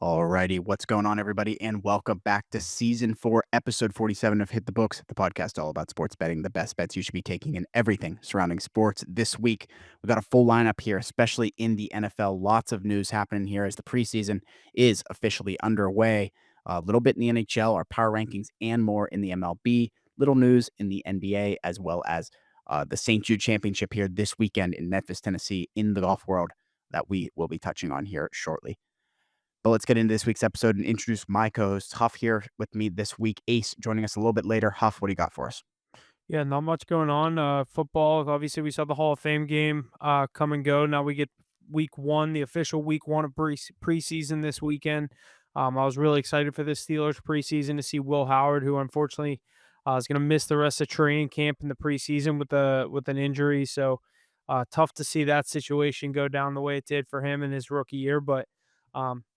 Alrighty, what's going on, everybody, and welcome back to season 4, episode 47 of Hit the Books, the podcast all about sports betting, the best bets you should be taking, and everything surrounding sports. This week, we got a full lineup here, especially in the NFL. Lots of news happening here as the preseason is officially underway. A little bit in the NHL, our power rankings, and more in the MLB. Little news in the NBA, as well as the St. Jude Championship here this weekend in Memphis, Tennessee, in the golf world that we will be touching on here shortly. But let's get into this week's episode and introduce my co-host, Huff, here with me this week. Ace joining us a little bit later. Huff, what do you got for us? Yeah, not much going on. Football, obviously, we saw the Hall of Fame game come and go. Now we get week one, the official week one of preseason this weekend. I was really excited for this Steelers preseason to see Will Howard, who unfortunately is going to miss the rest of training camp in the preseason with an injury. So tough to see that situation go down the way it did for him in his rookie year. But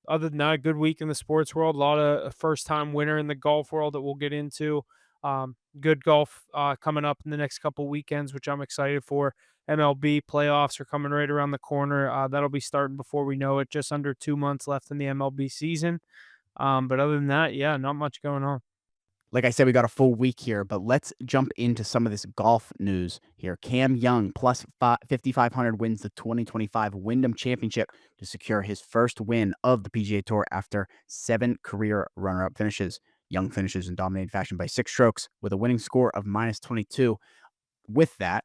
other than that, good week in the sports world. A lot of first time winner in the golf world that we'll get into. Good golf coming up in the next couple weekends, which I'm excited for. MLB playoffs are coming right around the corner. That'll be starting before we know it. Just under 2 months left in the MLB season. But other than that, yeah, not much going on. Like I said, we got a full week here, but let's jump into some of this golf news here. Cam Young plus 5,500 wins the 2025 Wyndham Championship to secure his first win of the PGA Tour after 7 career runner-up finishes. Young finishes in dominated fashion by 6 strokes with a winning score of minus 22. With that,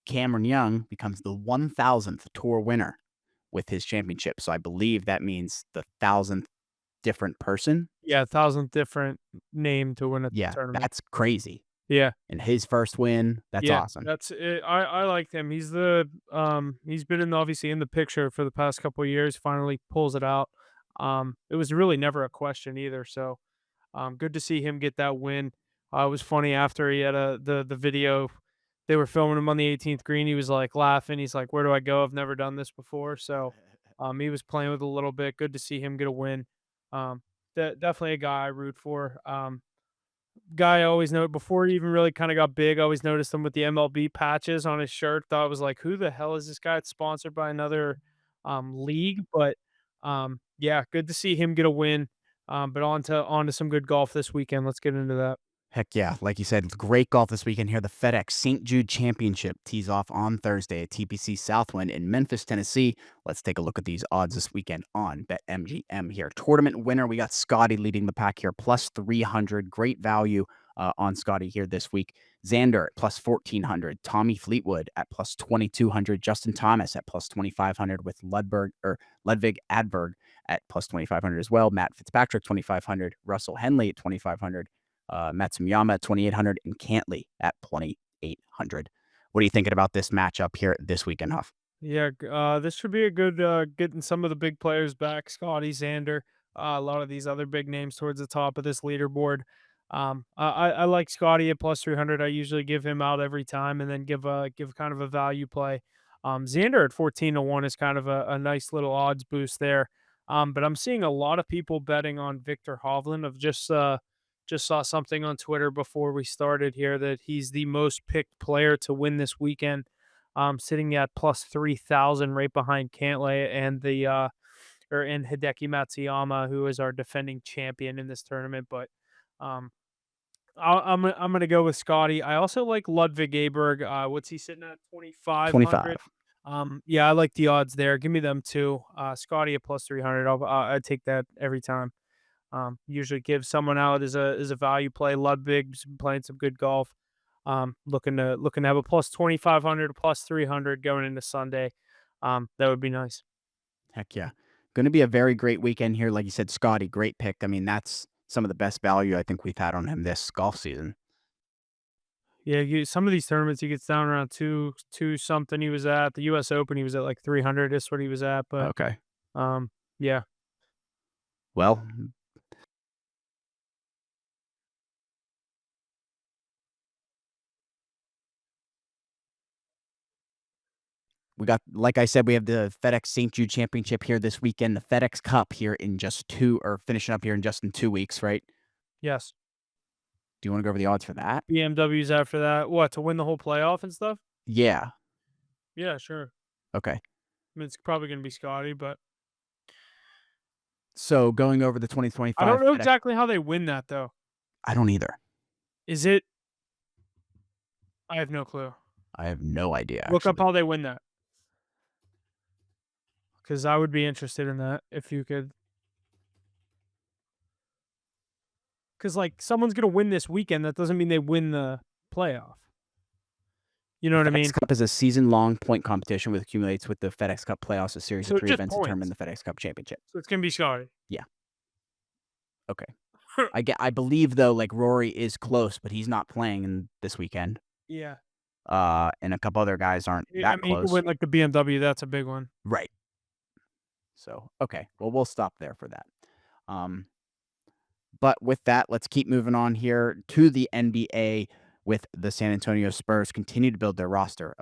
Cameron Young becomes the 1,000th tour winner with his championship. So I believe that means the 1,000th different person. Yeah, 1,000 different name to win a Yeah, tournament. that's crazy. Yeah, And his first win, that's yeah, awesome. that's it. I like him. He's been obviously in the picture for the past couple of years. Finally pulls it out. It was really never a question either. So good to see him get that win. It was funny after he had the video. They were filming him on the 18th green. He was like laughing. He's like, "Where do I go? I've never done this before." So, he was playing with it a little bit. Good to see him get a win. Um, definitely a guy I root for. Guy I always know before he even really kind of got big. I always noticed him with the MLB patches on his shirt. Thought I was like, "Who the hell is this guy?" It's sponsored by another league, but yeah, good to see him get a win. But on to some good golf this weekend. Let's get into that. Heck yeah. Like you said, great golf this weekend here. The FedEx St. Jude Championship tees off on Thursday at TPC Southwind in Memphis, Tennessee. Let's take a look at these odds this weekend on BetMGM here. Tournament winner, we got Scotty leading the pack here, plus 300. Great value on Scotty here this week. Xander at plus 1,400. Tommy Fleetwood at plus 2,200. Justin Thomas at plus 2,500 with Ludwig Adberg at plus 2,500 as well. Matt Fitzpatrick, 2,500. Russell Henley at 2,500. Matsuyama at 2,800 and Cantley at 2,800. What are you thinking about this matchup here this weekend, Huff? Yeah, this should be a good getting some of the big players back. Scotty Xander, a lot of these other big names towards the top of this leaderboard. I like Scotty at plus 300. I usually give him out every time, and then give kind of a value play. Xander at 14-1 is kind of a nice little odds boost there. But I'm seeing a lot of people betting on Victor Hovland. Of just saw something on Twitter before we started here that he's the most picked player to win this weekend, sitting at plus 3,000 right behind Cantlay and Hideki Matsuyama, who is our defending champion in this tournament. But um, I'm gonna go with Scotty. I also like Ludwig Aberg. What's he sitting at? 2,500. 25. Yeah, I like the odds there. Give me them too. Scotty at plus 300. I'd take that every time. Usually give someone out as a value play. Ludwig's been playing some good golf. Looking to have a plus 2,500, plus 300 going into Sunday. That would be nice. Heck yeah. Going to be a very great weekend here. Like you said, Scotty, great pick. I mean, that's some of the best value I think we've had on him this golf season. Yeah, some of these tournaments he gets down around two something. He was at the U.S. Open. He was at like 300. Is what he was at. But Okay. yeah, Well, we got, like I said, we have the FedEx St. Jude Championship here this weekend, the FedEx Cup here in finishing up here in just in 2 weeks, right? yes. Do you want to go over the odds for that? BMWs after that. What, to win the whole playoff and stuff? Yeah. Yeah, sure. Okay. I mean, it's probably gonna be Scotty, but So going over the I 2025 don't know FedEx, exactly how they win that though. I don't either. Is it I have no clue. I have no idea Look up actually. how they win that, because I would be interested in that if you could. Because like someone's gonna win this weekend, that doesn't mean they win the playoff. You know The what I FedEx mean? Cup is a season-long point competition which accumulates with the FedEx Cup playoffs. A series of So it's 3 just events determine points. the FedEx Cup championship. So it's gonna be Scotty. Yeah, okay. I believe, though, like, Rory is close, but he's not playing in this weekend, Yeah. and a couple other guys aren't I that mean, he could close. win like the BMW. That's a big one. Right. So, okay, well, we'll stop there for that. Um But with that, let's keep moving on here to the NBA with the San Antonio Spurs continue to build their roster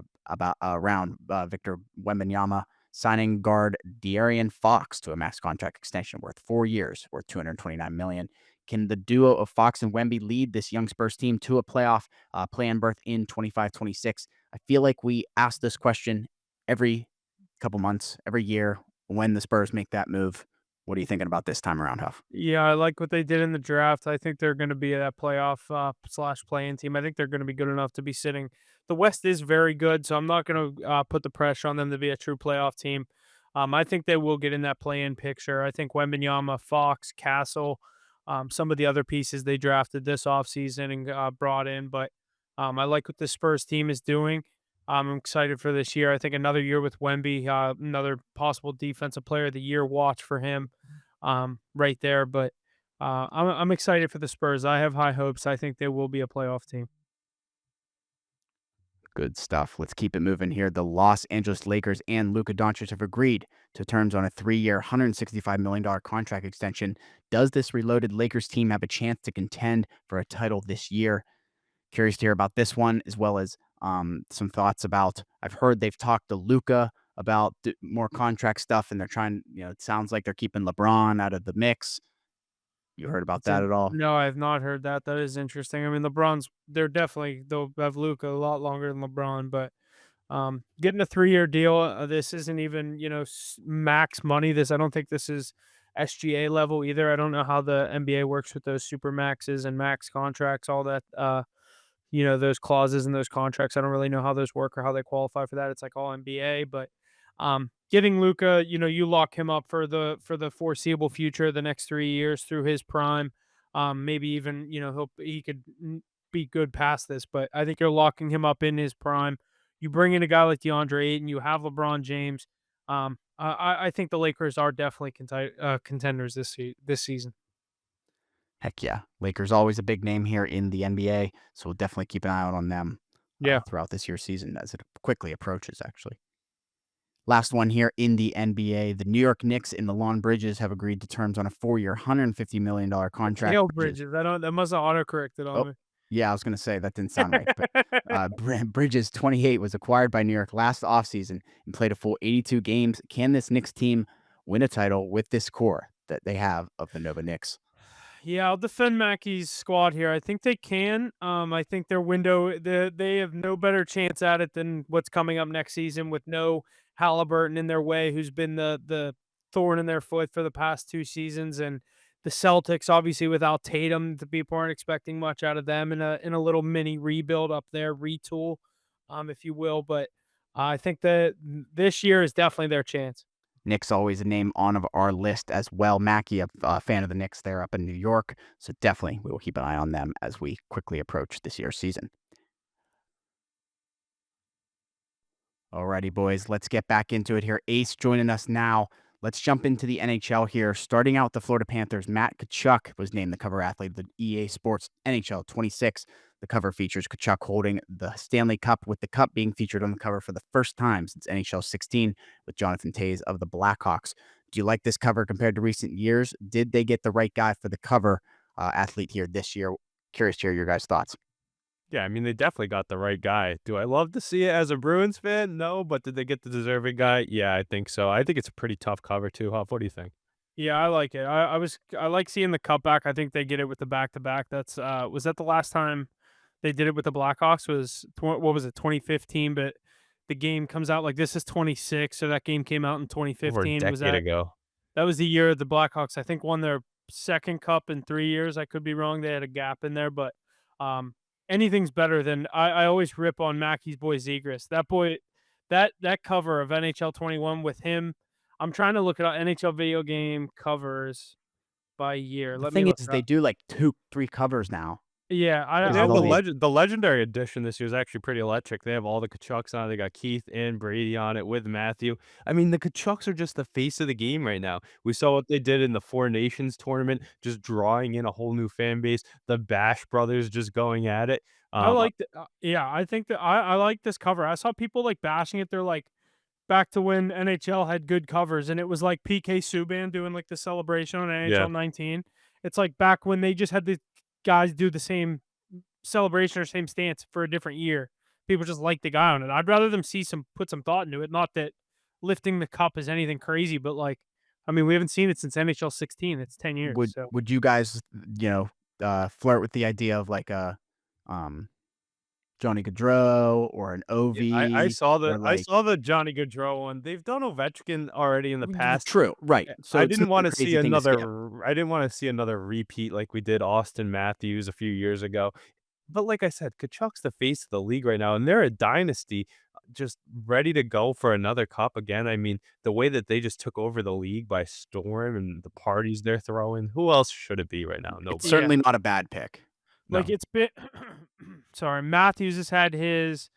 around Victor Wembanyama, signing guard De'Aaron Fox to a max contract extension worth 4 years, worth 229 million. Can the duo of Fox and Wemby lead this young Spurs team to a playoff play-in berth in 25-26? I feel like we ask this question every couple months, every year when the Spurs make that move. What are you thinking about this time around, Huff? Yeah, I like what they did in the draft. I think they're going to be that playoff slash play-in team. I think they're going to be good enough to be sitting. The West is very good, so I'm not going to put the pressure on them to be a true playoff team. I think they will get in that play-in picture. I think Wembenyama, Fox, Castle, some of the other pieces they drafted this offseason and brought in. But I like what the Spurs team is doing. I'm excited for this year. I think another year with Wemby, another possible defensive player of the year watch for him right there. But I'm excited for the Spurs. I have high hopes. I think they will be a playoff team. Good stuff. Let's keep it moving here. The Los Angeles Lakers and Luka Doncic have agreed to terms on a 3-year, $165 million contract extension. Does this reloaded Lakers team have a chance to contend for a title this year? Curious to hear about this one, as well as some thoughts about. I've heard they've talked to Luka about more contract stuff, and they're trying. It sounds like they're keeping LeBron out of the mix. You heard about It's that in at all? No, I have not heard that. That is interesting. I mean, they'll have Luca a lot longer than LeBron, but getting a 3-year deal. This isn't even max money. I don't think this is SGA level either. I don't know how the NBA works with those super maxes and max contracts, all that. Those clauses in those contracts. I don't really know how those work or how they qualify for that. It's like all NBA, but getting Luca, you lock him up for the foreseeable future, the next 3 years through his prime. Maybe even he could be good past this, but I think you're locking him up in his prime. You bring in a guy like DeAndre Ayton, you have LeBron James. I think the Lakers are definitely contenders this season. Heck yeah. Lakers always a big name here in the NBA, so we'll definitely keep an eye out on them Yeah. throughout this year's season as it quickly approaches, actually. Last one here in the NBA. The New York Knicks and the Lawn Bridges have agreed to terms on a 4-year, $150 million contract, Mikal which is. Bridges. I don't. That must have autocorrected Oh, on me. yeah, I was going to say that didn't sound right. But Bridges, 28, was acquired by New York last offseason and played a full 82 games. Can this Knicks team win a title with this core that they have of the Nova Knicks? Yeah, I'll defend Mackey's squad here. I think they can. I think their window, they have no better chance at it than what's coming up next season with no Halliburton in their way, who's been the thorn in their foot for the past 2 seasons, and the Celtics, obviously without Tatum, the people aren't expecting much out of them in a little mini rebuild up there, retool, if you will. But I think that this year is definitely their chance. Knicks always a name on of our list as well. Mackie, a fan of the Knicks there up in New York. So definitely we will keep an eye on them as we quickly approach this year's season. Alrighty, boys, let's get back into it here. Ace joining us now. Let's jump into the NHL here. Starting out, the Florida Panthers, Matt Tkachuk was named the cover athlete of the EA Sports NHL 26. The cover features Tkachuk holding the Stanley Cup, with the cup being featured on the cover for the first time since NHL 16 with Jonathan Toews of the Blackhawks. Do you like this cover compared to recent years? Did they get the right guy for the cover athlete here this year? Curious to hear your guys' thoughts. Yeah, I mean, they definitely got the right guy. Do I love to see it as a Bruins fan? No, but did they get the deserving guy? Yeah, I think so. I think it's a pretty tough cover too, Huff. What do you think? Yeah, I like it. I like seeing the cutback. I think they get it with the back to back. That's was that the last time they did it with the Blackhawks was what was it, 2015, but the game comes out like this is 26, so that game came out in Over a 2015. Was decade that ago. That was the year the Blackhawks, I think, won their second cup in 3 years. I could be wrong. They had a gap in there, but, um, anything's better than I always rip on Mackey's boy Zegras. That boy that cover of NHL 21 with him, I'm trying to look at NHL video game covers by year. The Let me thing look is it they up. do, like, 2, 3 covers now. Yeah, And they There's have I'll the legendary edition this year is actually pretty electric. They have all the Kachucks on it. They got Keith and Brady on it with Matthew. I mean, the Kachucks are just the face of the game right now. We saw what they did in the Four Nations tournament, just drawing in a whole new fan base. The Bash brothers just going at it. I Um, like the yeah, I think that I like this cover. I saw people, like, bashing it. They're like, back to when NHL had good covers, and it was like PK Subban doing like the celebration on yeah. NHL 19. It's like back when they just had the guys do the same celebration or same stance for a different year. People just like the guy on it. I'd rather them see some put some thought into it. Not that lifting the cup is anything crazy, but like, I mean, we haven't seen it since NHL 16. It's 10 years. Would So would you guys, you know, flirt with the idea of, like, a, um, Johnny Gaudreau or an Yeah, I Ovi saw or, I like saw the Johnny Gaudreau one. They've done Ovechkin already in the past. True, right. So I it's didn't not a wanna see crazy thing to skip. another I didn't wanna see another repeat like we did Austin Matthews a few years ago. But like I said, Kachuk's the face of the league right now, and they're a dynasty, just ready to go for another cup again. I mean, the way that they just took over the league by storm and the parties they're throwing, who else should it be right now? It's Nobody. yeah, certainly not a bad pick. like No. it's been. Sorry, Matthews has had his.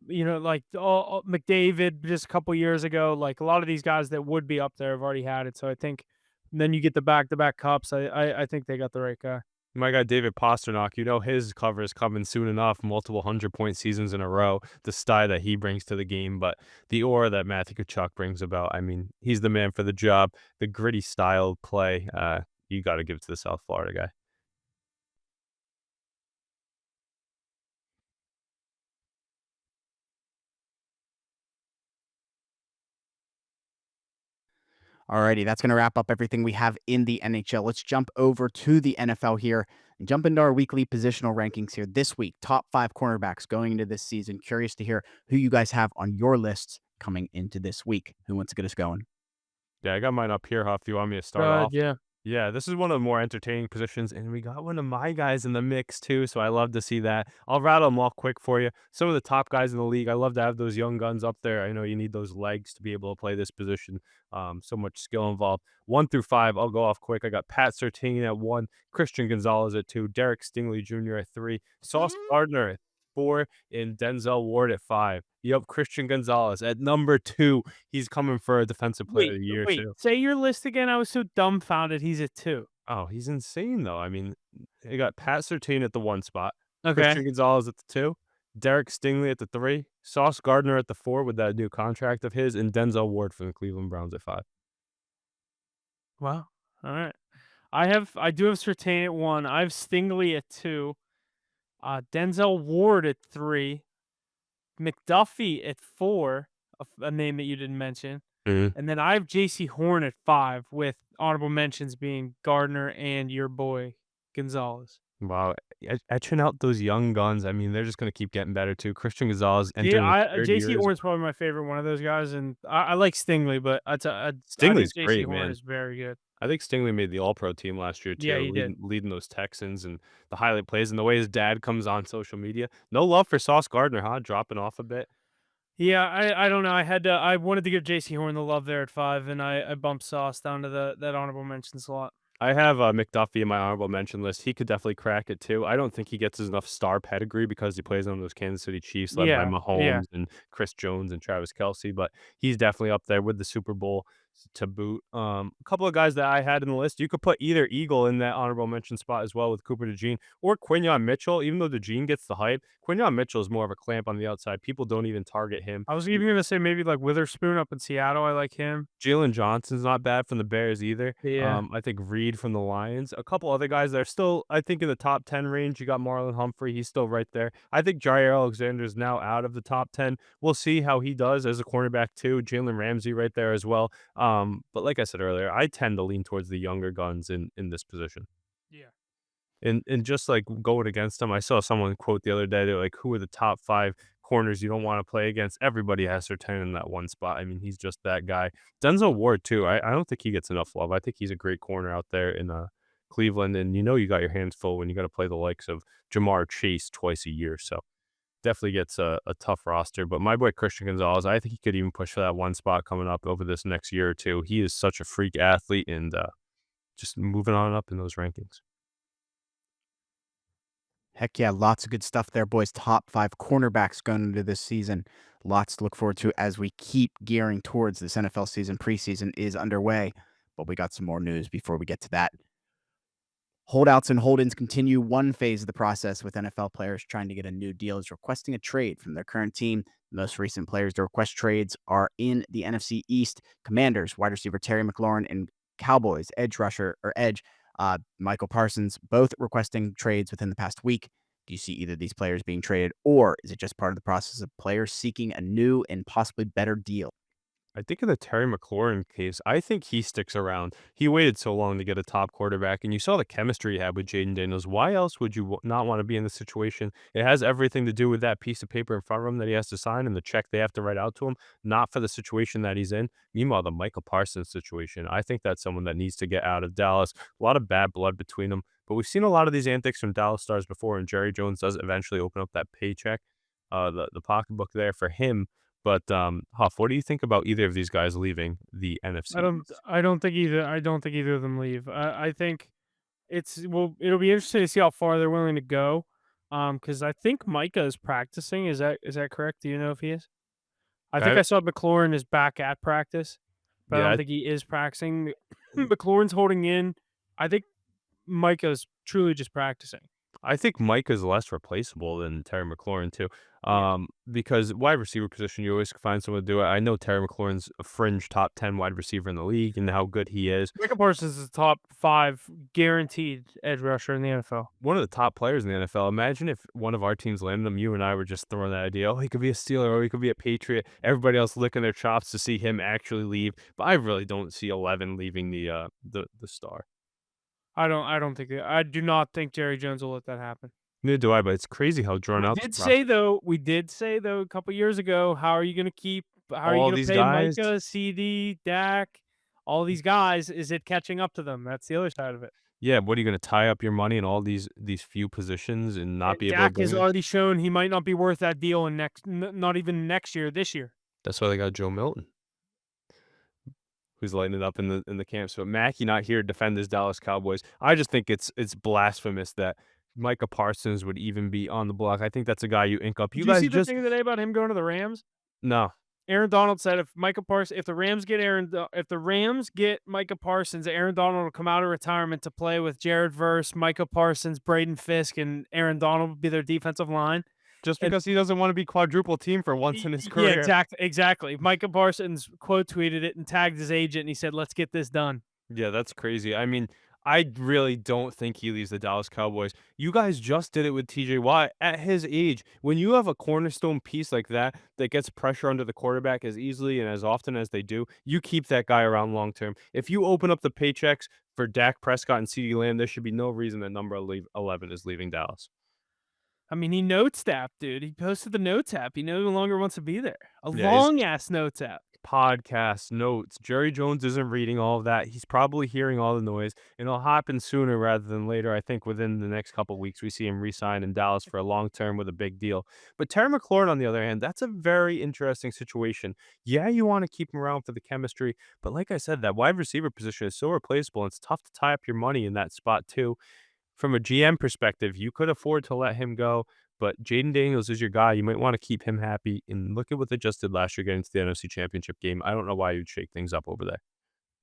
Like McDavid just a couple years ago, like a lot of these guys that would be up there have already had it. So I think then you get the back-to-back cups. I think they got the right guy. My guy David Pastrnak, you know his cover is coming soon enough, multiple 100-point seasons in a row, the style that he brings to the game, but the aura that Matthew Tkachuk brings about, I mean, he's the man for the job. The gritty style of play, you gotta give it to the South Florida guy. Alrighty, that's going to wrap up everything we have in the NHL. Let's jump over to the NFL here and jump into our weekly positional rankings here this week. Top 5 cornerbacks going into this season. Curious to hear who you guys have on your lists coming into this week. Who wants to get us going? Yeah, I got mine up here, Huff. You want me to start God, off? yeah. Yeah, this is one of the more entertaining positions, and we got one of my guys in the mix too, so I love to see that. I'll rattle them off quick for you. Some of the top guys in the league. I love to have those young guns up there. I know you need those legs to be able to play this position. So much skill involved. 1 through 5, I'll go off quick. I got Pat Surtain at 1, Christian Gonzalez at 2, Derek Stingley Jr. at 3, Sauce Gardner at 4, and Denzel Ward at 5. Yep, Christian Gonzalez at number 2. He's coming for a defensive player Wait, of the year wait. too. Say your list again. I was so dumbfounded. He's at 2. Oh, he's insane though. I mean, they got Pat Surtain at the 1 spot, Okay. Christian Gonzalez at the 2, Derek Stingley at the 3, Sauce Gardner at the 4 with that new contract of his, and Denzel Ward from the Cleveland Browns at 5. Wow. All right. I do have Sertain at 1. I have Stingley at 2. Denzel Ward at 3. McDuffie at 4. A name that you didn't mention. Mhm. And then I have JC Horn at 5 with honorable mentions being Gardner and your boy Gonzalez. Wow, etching out those young guns. I mean, they're just gonna keep getting better too. Christian Gonzalez Yeah, entering his 3rd JC year. Horn's probably my favorite one of those guys, and I like Stingley, but I think Stingley's JC great, Horn man. is very good. I think Stingley made the All-Pro team last year Yeah, too, he did. leading those Texans and the highlight plays and the way his dad comes on social media. No love for Sauce Gardner, huh? Dropping off a bit. Yeah, I don't know. I wanted to give JC Horn the love there at 5, and I bumped Sauce down to that honorable mention slot. I have McDuffie in my honorable mention list. He could definitely crack it too. I don't think he gets enough star pedigree because he plays on those Kansas City Chiefs led by Yeah, yeah. Mahomes and Chris Jones and Travis Kelsey, but he's definitely up there with the Super Bowl to boot. A couple of guys that I had in the list, you could put either Eagle in that honorable mention spot as well with Cooper DeJean or Quinyon Mitchell. Even though DeJean gets the hype, Quinyon Mitchell is more of a clamp on the outside. People don't even target him. I was even gonna say maybe like Witherspoon up in Seattle. I like him. Jalen Johnson's not bad from the Bears either. Yeah. I think Reed from the Lions. A couple other guys that are still, I think, in the top 10 range. You got Marlon Humphrey. He's still right there. I think Jair Alexander is now out of the top 10. We'll see how he does as a cornerback too. Jalen Ramsey right there as well. But like I said earlier, I tend to lean towards the younger guns in this position. Yeah. And just like going against them, I saw someone quote the other day. They're like, "Who are the top 5 corners you don't want to play against. Everybody has Surtain in that one spot. I mean, he's just that guy. Denzel Ward too. I don't think he gets enough love. I think he's a great corner out there in Cleveland, and you got your hands full when you got to play the likes of Jamar Chase twice a year. So definitely gets a tough roster. But my boy Christian Gonzalez, I think he could even push for that one spot coming up over this next year or two. He is such a freak athlete and just moving on up in those rankings. Heck yeah, lots of good stuff there, boys. Top 5 cornerbacks going into this season. Lots to look forward to as we keep gearing towards this NFL season. Preseason is underway, but we got some more news before we get to that. Holdouts and hold-ins continue. One phase of the process with NFL players trying to get a new deal is requesting a trade from their current team. The most recent players to request trades are in the NFC East. Commanders, wide receiver Terry McLaurin, and Cowboys, edge Michael Parsons, both requesting trades within the past week. Do you see either of these players being traded, or is it just part of the process of players seeking a new and possibly better deal? I think in the Terry McLaurin case, I think he sticks around. He waited so long to get a top quarterback, and you saw the chemistry he had with Jaden Daniels. Why else would you not want to be in this situation? It has everything to do with that piece of paper in front of him that he has to sign and the check they have to write out to him, not for the situation that he's in. Meanwhile, the Michael Parsons situation, I think that's someone that needs to get out of Dallas. A lot of bad blood between them, but we've seen a lot of these antics from Dallas stars before, and Jerry Jones does eventually open up that paycheck, the pocketbook there for him. But, Huff, what do you think about either of these guys leaving the NFC East? I don't think either. I don't think either of them leave. I think it'll be interesting to see how far they're willing to go. Because I think Micah is practicing. Is that correct? Do you know if he is? I think I I saw McLaurin is back at practice, but I yeah, don't think he is practicing. McLaurin's holding in. I think Micah's truly just practicing. I think Mike is less replaceable than Terry McLaurin too, Yeah. because wide receiver position, you always find someone to do it. I know Terry McLaurin's a fringe top 10 wide receiver in the league and how good he is. Micah Parsons is top 5 guaranteed edge rusher in the NFL. One of the top players in the NFL. Imagine if one of our teams landed him, you and I were just throwing that idea, oh, he could be a Steeler or he could be a Patriot. Everybody else licking their chops to see him actually leave. But I really don't see 11 leaving the star. I do not think Jerry Jones will let that happen. Neither do I, but it's crazy how drawn out the We did say though a couple years ago, how are you all gonna these pay guys. Micah, CD, Dak, all these guys? Is it catching up to them? That's the other side of it. Yeah, what are you gonna tie up your money in all these few positions and not And be able to Dak bring has it? already shown he might not be worth that deal in not even next year, this year. That's why they got Joe Milton, who's lighting it up in the camp. So Mackey not here to defend his Dallas Cowboys. I just think it's blasphemous that Micah Parsons would even be on the block. I think that's a guy you ink up. You Did you guys see the just thing today about him going to the Rams? no. Aaron Donald said if the Rams get Micah Parsons, Aaron Donald will come out of retirement to play with Jared Verse, Micah Parsons, Braden Fisk, and Aaron Donald will be their defensive line. Just And because he doesn't want to be quadruple team for once in his yeah, career. exactly. Micah Parsons quote tweeted it and tagged his agent, and he said, "Let's get this done." Yeah, that's crazy. I mean, I really don't think he leaves the Dallas Cowboys. You guys just did it with TJ Watt at his age. When you have a cornerstone piece like that that gets pressure under the quarterback as easily and as often as they do, you keep that guy around long term. If you open up the paychecks for Dak Prescott and CeeDee Lamb, there should be no reason that number 11 is leaving Dallas. I mean, he notes app, dude. He posted the notes app. He no longer wants to be there. A Yeah, his long ass notes app. podcasts, notes. Jerry Jones isn't reading all of that. He's probably hearing all the noise, and it'll happen sooner rather than later. I think within the next couple of weeks, we see him re-sign in Dallas for a long term with a big deal. But Terry McLaurin, on the other hand, that's a very interesting situation. Yeah, you want to keep him around for the chemistry, but like I said, that wide receiver position is so replaceable, and it's tough to tie up your money in that spot too. From a GM perspective, you could afford to let him go, but Jaden Daniels is your guy. You might want to keep him happy. And look at what they just did last year getting to the NFC Championship game. I don't know why you'd shake things up over there.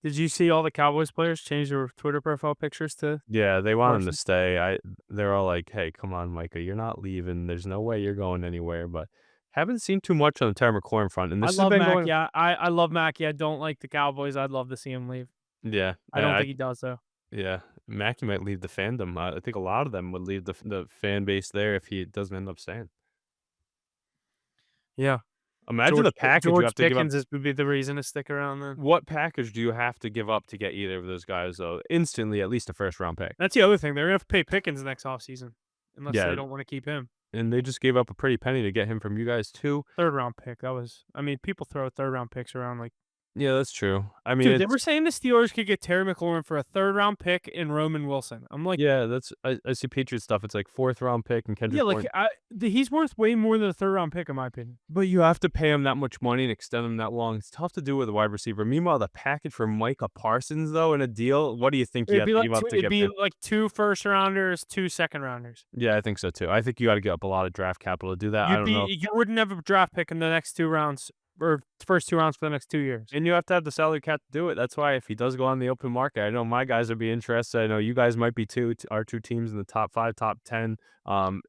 Did you see all the Cowboys players change their Twitter profile pictures to Yeah, they want him to Parsons? stay. They're all like, "Hey, come on, Micah, you're not leaving. There's no way you're going anywhere." But haven't seen too much on the Terry McLaurin front, and I this has love been going. Mackey. I love Mackey. I don't like the Cowboys. I'd love to see him leave. Yeah, I don't think he does though. yeah. Mackey might leave the fandom. I think a lot of them would leave the fan base there if he doesn't end up staying. Yeah. Imagine the package you George have to give up. Would be the reason to stick around then. What package do you have to give up to get either of those guys, though? Instantly, at least a first round pick. That's the other thing. They're gonna have to pay Pickens next offseason unless Yeah, they don't want to keep him. and they just gave up a pretty penny to get him from you guys too. Third round pick. I mean, people throw third round picks around like. Yeah, that's true. I mean, Dude, they it's were saying the Steelers could get Terry McLaurin for a third round pick and Roman Wilson. I'm like, yeah, that's I see Patriots stuff. It's like 4th round pick and yeah, Kendrick like Bourne. he's worth way more than a third round pick in my opinion. But you have to pay him that much money and extend him that long. It's tough to do with a wide receiver. Meanwhile, the package for Micah Parsons, though, in a deal, what do you think you have to give up to It'd get be him? like 2 first rounders, 2 second rounders. Yeah, I think so too. I think you got to give up a lot of draft capital to do that. I don't know. You wouldn't have a draft pick in the next 2 rounds or first 2 rounds for the next 2 years. And you have to have the salary cap to do it. That's why if he does go on the open market, I know my guys would be interested. I know you guys might be too. Our 2 teams in the top 5, top 10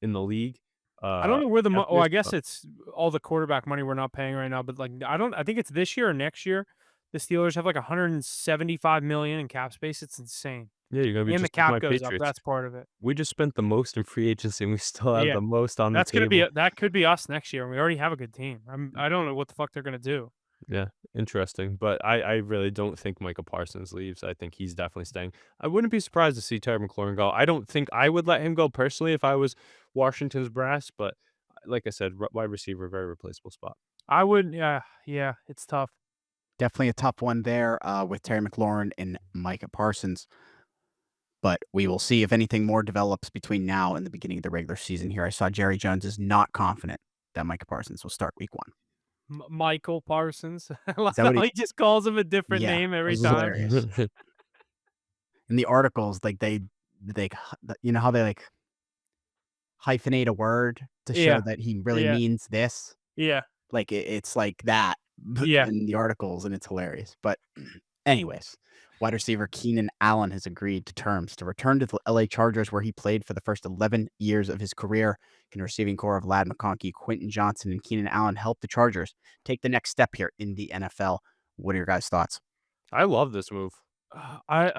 in the league. I don't know where After I this, guess it's all the quarterback money we're not paying right now, but like I think it's this year or next year. The Steelers have like 175 million in cap space. It's insane. yeah, you're gonna be And the just like cap my goes up. Patriots. That's part of it. We just spent the most in free agency, and we still have Yeah. the most on the That's gonna be table. that could be us next year. And we already have a good team. I don't know what the fuck they're gonna do. Yeah, interesting. But I really don't think Micah Parsons leaves. I think he's definitely staying. I wouldn't be surprised to see Terry McLaurin go. I don't think I would let him go personally if I was Washington's brass, but like I said, wide receiver, very replaceable spot. I would, yeah, it's tough. Definitely a tough one there with Terry McLaurin and Micah Parsons. But we will see if anything more develops between now and the beginning of the regular season here. I saw Jerry Jones is not confident that Micah Parsons will start week 1. Michael Parsons. I love Is that what how he he just calls him a different Yeah, name it every was time. hilarious. In the articles, like, you know how they, like, hyphenate a word to show Yeah, that he really yeah, means this? yeah, Like, it's like that yeah. in the articles, and it's hilarious. But anyways, wide receiver Keenan Allen has agreed to terms to return to the LA Chargers, where he played for the first 11 years of his career. In the receiving core of Ladd McConkey, Quentin Johnson, and Keenan Allen helped the Chargers take the next step here in the NFL. What are your guys' thoughts? I love this move. I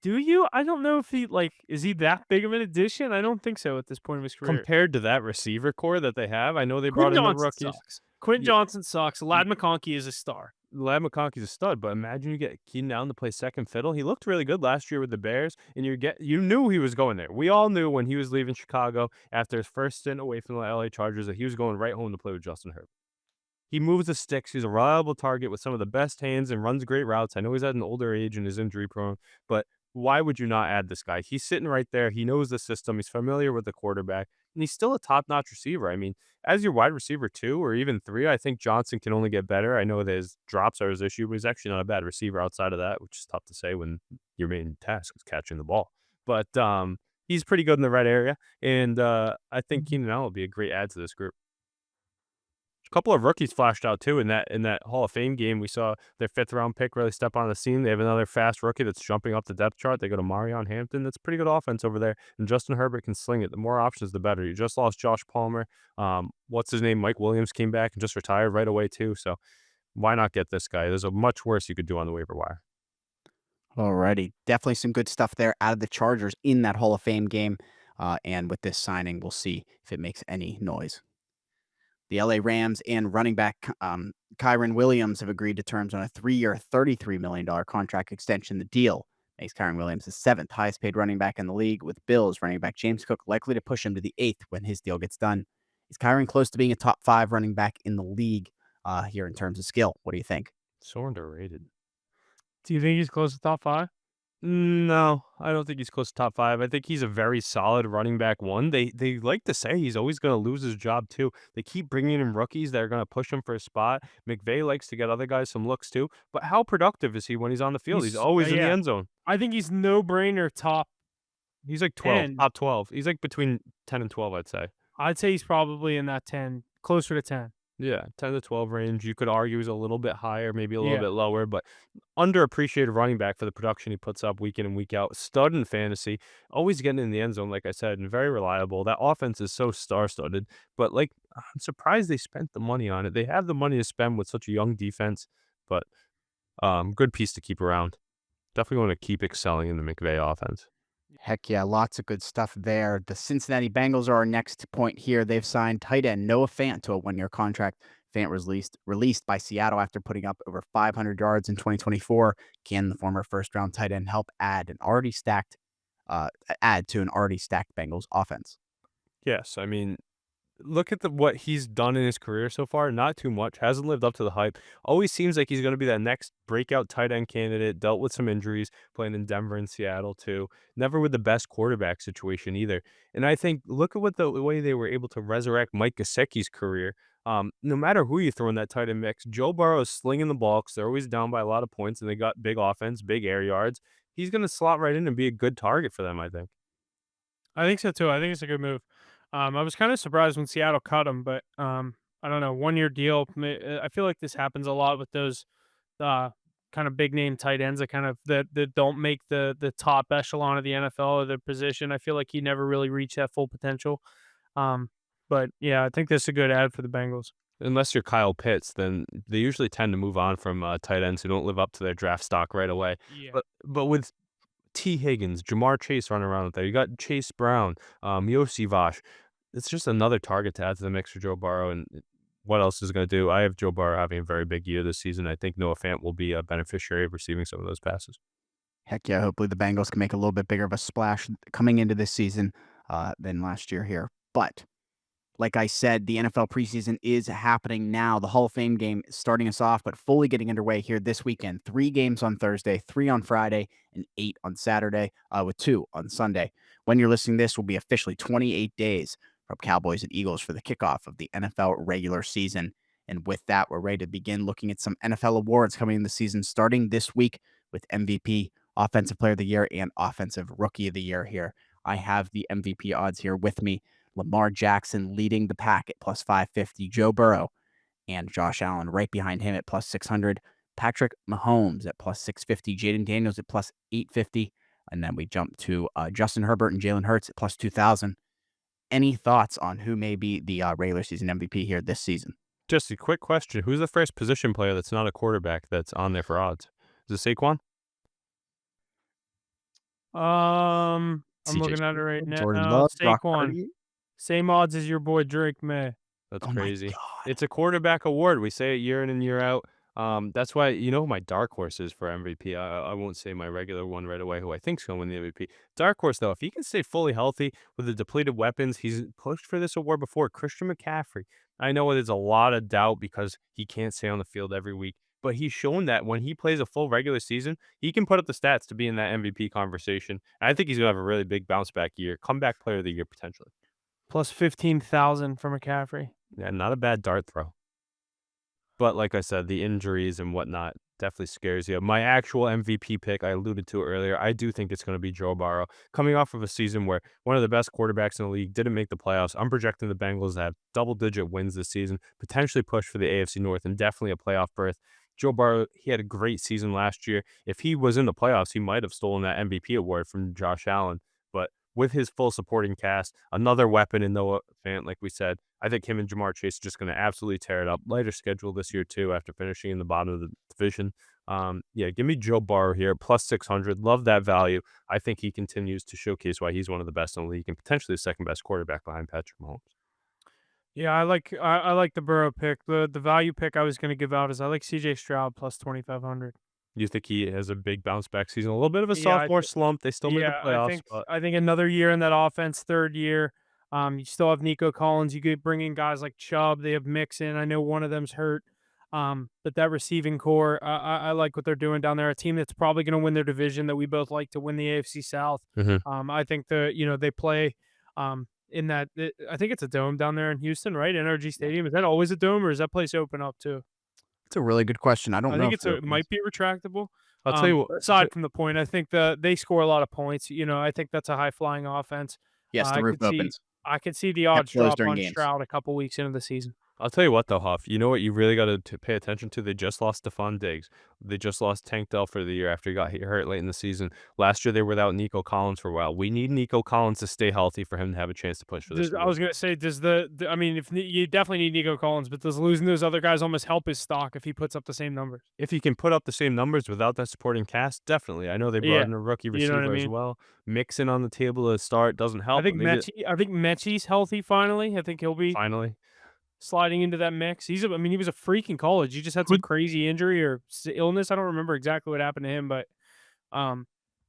do you? I don't know if he like is he that big of an addition? I don't think so at this point of his career. Compared to that receiver core that they have, I know they brought Quentin in the Johnson rookies. sucks. Quentin Yeah, Johnson sucks. Ladd McConkey is a star. Ladd McConkey's a stud, but imagine you get Keenan Allen to play second fiddle. He looked really good last year with the Bears, and you knew he was going there. We all knew when he was leaving Chicago after his first stint away from the LA Chargers that he was going right home to play with Justin Herbert. He moves the sticks. He's a reliable target with some of the best hands and runs great routes. I know he's at an older age and is injury prone, but why would you not add this guy? He's sitting right there. He knows the system. He's familiar with the quarterback, and he's still a top-notch receiver. I mean, as your wide receiver 2 or even 3, I think Johnson can only get better. I know that his drops are his issue, but he's actually not a bad receiver outside of that, which is tough to say when your main task is catching the ball. But he's pretty good in the right area, and I think Keenan Allen will be a great add to this group. Couple of rookies flashed out too in that Hall of Fame game. We saw their 5th round pick really step on the scene. They have another fast rookie that's jumping up the depth chart. They go to Marion Hampton. That's pretty good offense over there. And Justin Herbert can sling it. The more options, the better. You just lost Josh Palmer. What's his name? Mike Williams came back and just retired right away too. So why not get this guy? There's a much worse you could do on the waiver wire. Alrighty. Definitely some good stuff there out of the Chargers in that Hall of Fame game. And with this signing, we'll see if it makes any noise. The LA Rams and running back Kyron Williams have agreed to terms on a 3-year, $33 million contract extension. The deal makes Kyron Williams the 7th highest paid running back in the league, with Bills running back James Cook likely to push him to the 8th when his deal gets done. Is Kyron close to being a top 5 running back in the league here in terms of skill? What do you think? So underrated. Do you think he's close to top 5? No, I don't think he's close to top 5. I think he's a very solid running back 1. They like to say he's always going to lose his job too. They keep bringing in rookies that are going to push him for a spot. McVay likes to get other guys some looks too. But how productive is he when he's on the field? He's always in the Yeah. end zone. I think he's no brainer top He's like 12, 10. top 12. He's like between 10 and 12, I'd say. I'd say he's probably in that 10, closer to 10. Yeah, 10 to 12 range. You could argue he's a little bit higher, maybe a little Yeah. bit lower, but underappreciated running back for the production he puts up week in and week out. Stud in fantasy, always getting in the end zone, like I said, and very reliable. That offense is so star-studded, but like I'm surprised they spent the money on it. They have the money to spend with such a young defense, but good piece to keep around. Definitely want to keep excelling in the McVay offense. Heck yeah, lots of good stuff there. The Cincinnati Bengals are our next point here. They've signed tight end Noah Fant to a 1-year contract. Fant was released by Seattle after putting up over 500 yards in 2024. Can the former first-round tight end help add to an already stacked Bengals offense? Yes, I mean, Look at what he's done in his career so far. Not too much. Hasn't lived up to the hype. Always seems like he's going to be that next breakout tight end candidate. Dealt with some injuries playing in Denver and Seattle too. Never with the best quarterback situation either. And I think look at what the way they were able to resurrect Mike Gesicki's career. No matter who you throw in that tight end mix, Joe Burrow is slinging the ball because they're always down by a lot of points and they got big offense, big air yards. He's going to slot right in and be a good target for them, I think. I think so too. I think it's a good move. I was kind of surprised when Seattle cut him, but I don't know. 1 year deal. I feel like this happens a lot with those uh, kind of big name tight ends that that don't make the top echelon of the NFL or their position. I feel like he never really reached that full potential. Um, but yeah, I think this is a good ad for the Bengals. Unless you're Kyle Pitts, then they usually tend to move on from, tight ends who don't live up to their draft stock right away. Yeah. But with T. Higgins, Jamar Chase running around out there, you got Chase Brown, Yossi Vash. It's just another target to add to the mix for Joe Burrow, and what else is gonna do? I have Joe Burrow having a very big year this season. I think Noah Fant will be a beneficiary of receiving some of those passes. Heck yeah, hopefully the Bengals can make a little bit bigger of a splash coming into this season than last year here. But like I said, the NFL preseason is happening now. The Hall of Fame game is starting us off, but fully getting underway here this weekend. 3 games on Thursday, 3 on Friday, and 8 on Saturday, with 2 on Sunday. When you're listening, this will be officially 28 days from Cowboys and Eagles for the kickoff of the NFL regular season. And with that, we're ready to begin looking at some NFL awards coming in the season, starting this week with MVP, Offensive Player of the Year, and Offensive Rookie of the Year here. I have the MVP odds here with me. Lamar Jackson leading the pack at plus 550. Joe Burrow and Josh Allen right behind him at plus 600. Patrick Mahomes at plus 650. Jaden Daniels at plus 850. And then we jump to Justin Herbert and Jalen Hurts at plus 2,000. Any thoughts on who may be the regular season MVP here this season? Just a quick question, who's the first position player that's not a quarterback that's on there for odds? Is it Saquon? I'm CJ looking at it right Stroud, now. Jordan Love, Brock Saquon, Purdy. same odds as your boy Drake May. That's Oh my crazy. God. It's a quarterback award. We say it year in and year out. That's why you know who my dark horse is for MVP. I won't say my regular one right away, who I think's going to win the MVP. Dark horse though, if he can stay fully healthy with the depleted weapons, he's pushed for this award before. Christian McCaffrey. I know there's a lot of doubt because he can't stay on the field every week, but he's shown that when he plays a full regular season, he can put up the stats to be in that MVP conversation. And I think he's gonna have a really big bounce back year, comeback player of the year potentially. Plus 15,000 for McCaffrey. Yeah, not a bad dart throw. But like I said, the injuries and whatnot definitely scares you. My actual MVP pick, I alluded to it earlier, I do think it's going to be Joe Burrow. Coming off of a season where one of the best quarterbacks in the league didn't make the playoffs, I'm projecting the Bengals to have double-digit wins this season, potentially push for the AFC North, and definitely a playoff berth. Joe Burrow, he had a great season last year. If he was in the playoffs, he might have stolen that MVP award from Josh Allen. But with his full supporting cast, another weapon in Noah Fant, like we said, I think him and Jamar Chase are just going to absolutely tear it up. Lighter schedule this year too, after finishing in the bottom of the division. Yeah, give me Joe Burrow here, plus 600. Love that value. I think he continues to showcase why he's one of the best in the league and potentially the second best quarterback behind Patrick Mahomes. Yeah, I like the Burrow pick. The value pick I was going to give out is I like CJ Stroud plus 2,500. You think he has a big bounce back season? A little bit of a Yeah, sophomore slump. They still made the yeah, playoffs, but I think another year in that offense, third year. You still have Nico Collins. You could bring in guys like Chubb. They have Mixon. I know one of them's hurt. But that receiving core, I like what they're doing down there. A team that's probably going to win their division that we both like to win the AFC South. mhm. I think they play in that. I think it's a dome down there in Houston, right? NRG Stadium. Is that always a dome, or is that place open up too? It's a really good question. I don't I know think if it it opens. might be retractable. I'll tell you what. Aside from the point, I think they score a lot of points. I think that's a high flying offense. Yes, the I roof could see opens. I could see the Kept odds closed drop during on games. Stroud a couple weeks into the season. I'll tell you what though, Huff. You know what you really got to pay attention to? They just lost Stephon Diggs. They just lost Tank Dell for the year after he got hurt late in the season. Last year they were without Nico Collins for a while. We need Nico Collins to stay healthy for him to have a chance to push for this I award. was gonna say, does I mean, if you definitely need Nico Collins, but does losing those other guys almost help his stock if he puts up the same numbers? If he can put up the same numbers without that supporting cast, definitely. I know they brought Yeah, in a rookie you know what I receiver as mean. well. Mixing on the table to start doesn't help, but maybe I think Mechie's healthy finally. I think he'll be finally. sliding into that mix. I mean, he was a freak in college. He just had some Who crazy injury or illness. I don't remember exactly what happened to him, but um,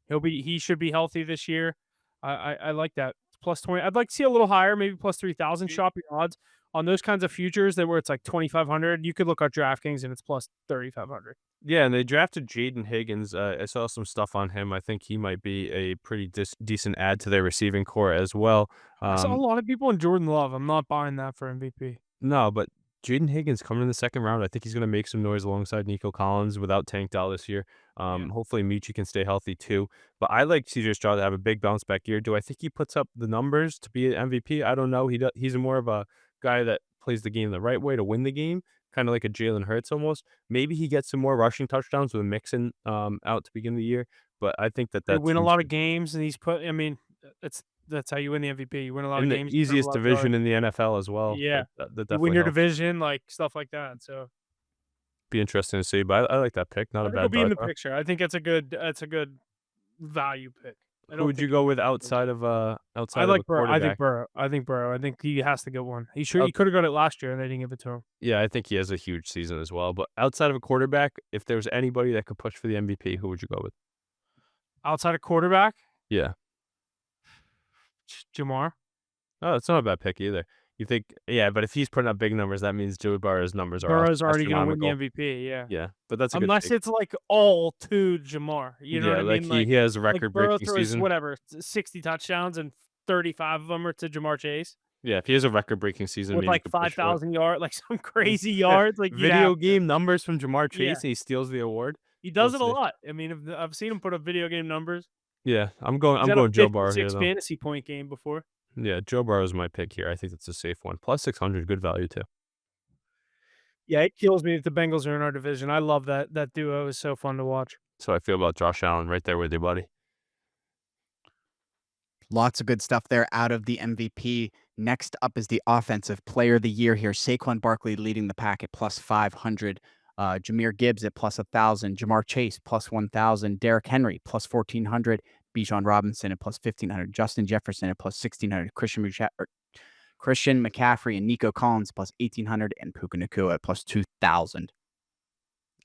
he should be healthy this year. I like that. plus 20. I'd like to see a little higher, maybe plus 3,000. Shop your odds on those kinds of futures that where it's like 2,500. You could look at DraftKings and it's plus 3,500. Yeah, and they drafted Jaden Higgins. I saw some stuff on him. I think he might be a pretty decent add to their receiving core as well. I saw a lot of people in Jordan Love. I'm not buying that for MVP. No, but Jaden Higgins coming in the second round. I think he's going to make some noise alongside Nico Collins without Tank Dell this year. Yeah. Hopefully Michi can stay healthy too. But I like CJ Stroud to have a big bounce back year. Do I think he puts up the numbers to be an MVP? I don't know. He's more of a guy that plays the game the right way to win the game, kind of like a Jalen Hurts almost. Maybe he gets some more rushing touchdowns with Mixon out to begin the year. But I think They that win a team's lot of games, and I mean, that's how you win the MVP. You win a lot in of the games, you put up a easiest lot of yards. division in the NFL as well. Yeah. That You win definitely your helps. division, like stuff like that. So Be interesting to see. But I like that pick. Not I a think he'll bad be in the thought. picture. I think that's a good value pick. I Who don't would you think go he'll with be outside of I outside of a like Burrow. I think quarterback? Burrow. I think Burrow. I think he has to get one. He Out he could have got it last year, and they didn't give it to him. Yeah, I think he has a huge season as well. But outside of a quarterback, if there was anybody that could push for the MVP, who would you go with? Outside of quarterback, Yeah. Jamar. Oh, that's not a bad pick either. You think, yeah, but if he's putting up big numbers, that means Joe Burrow's numbers are Burrow's already going to win the astronomical. MVP. Yeah. Yeah, but that's a good Unless take. it's like all to Jamar. You know what Yeah, I like mean? he has a Like Burrow record-breaking throws season. whatever, 60 touchdowns and 35 of them are to Jamar Chase Yeah, if he has a record-breaking season, with maybe you like could push for it. 5,000 yards, like some crazy yards. Like you'd have Video to. game numbers from Jamar Yeah. Chase, and he steals the award. He We'll does it a see. lot. I mean, I've seen him put up video game numbers. Yeah, I'm going. He's I'm had a going Joe Burrow here 56 though. fantasy point game before. Yeah, Joe Burrow's my pick here. I think that's a safe one. Plus 600, good value too. Yeah, it kills me that the Bengals are in our division. I love that duo is so fun to watch. So I feel about Josh Allen right there with you, buddy. Lots of good stuff there out of the MVP. Next up is the Offensive Player of the Year here. Saquon Barkley leading the pack at plus 500. Jahmyr Gibbs at plus 1,000. Jamar Chase plus 1,000. Derrick Henry plus 1,400. Bijan Robinson at plus 1,500. Justin Jefferson at plus 1,600. Christian McCaffrey and Nico Collins plus 1,800. And Puka Nacua at plus 2,000.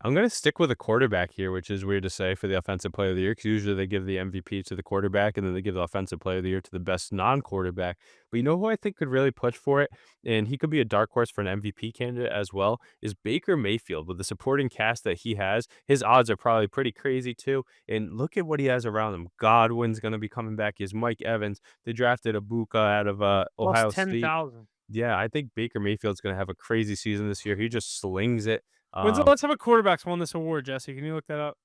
I'm going to stick with a quarterback here, which is weird to say for the Offensive Player of the Year because usually they give the MVP to the quarterback and then they give the Offensive Player of the Year to the best non-quarterback. But you know who I think could really push for it, and he could be a dark horse for an MVP candidate as well, is Baker Mayfield. With the supporting cast that he has, his odds are probably pretty crazy too. And look at what he has around him. Godwin's going to be coming back. He has Mike Evans. They drafted Ibuka out of Plus Ohio State. 10,000. Yeah, I think Baker Mayfield's going to have a crazy season this year. He just slings it. When's the last time a quarterback's won this award, Jesse? Can you look that up?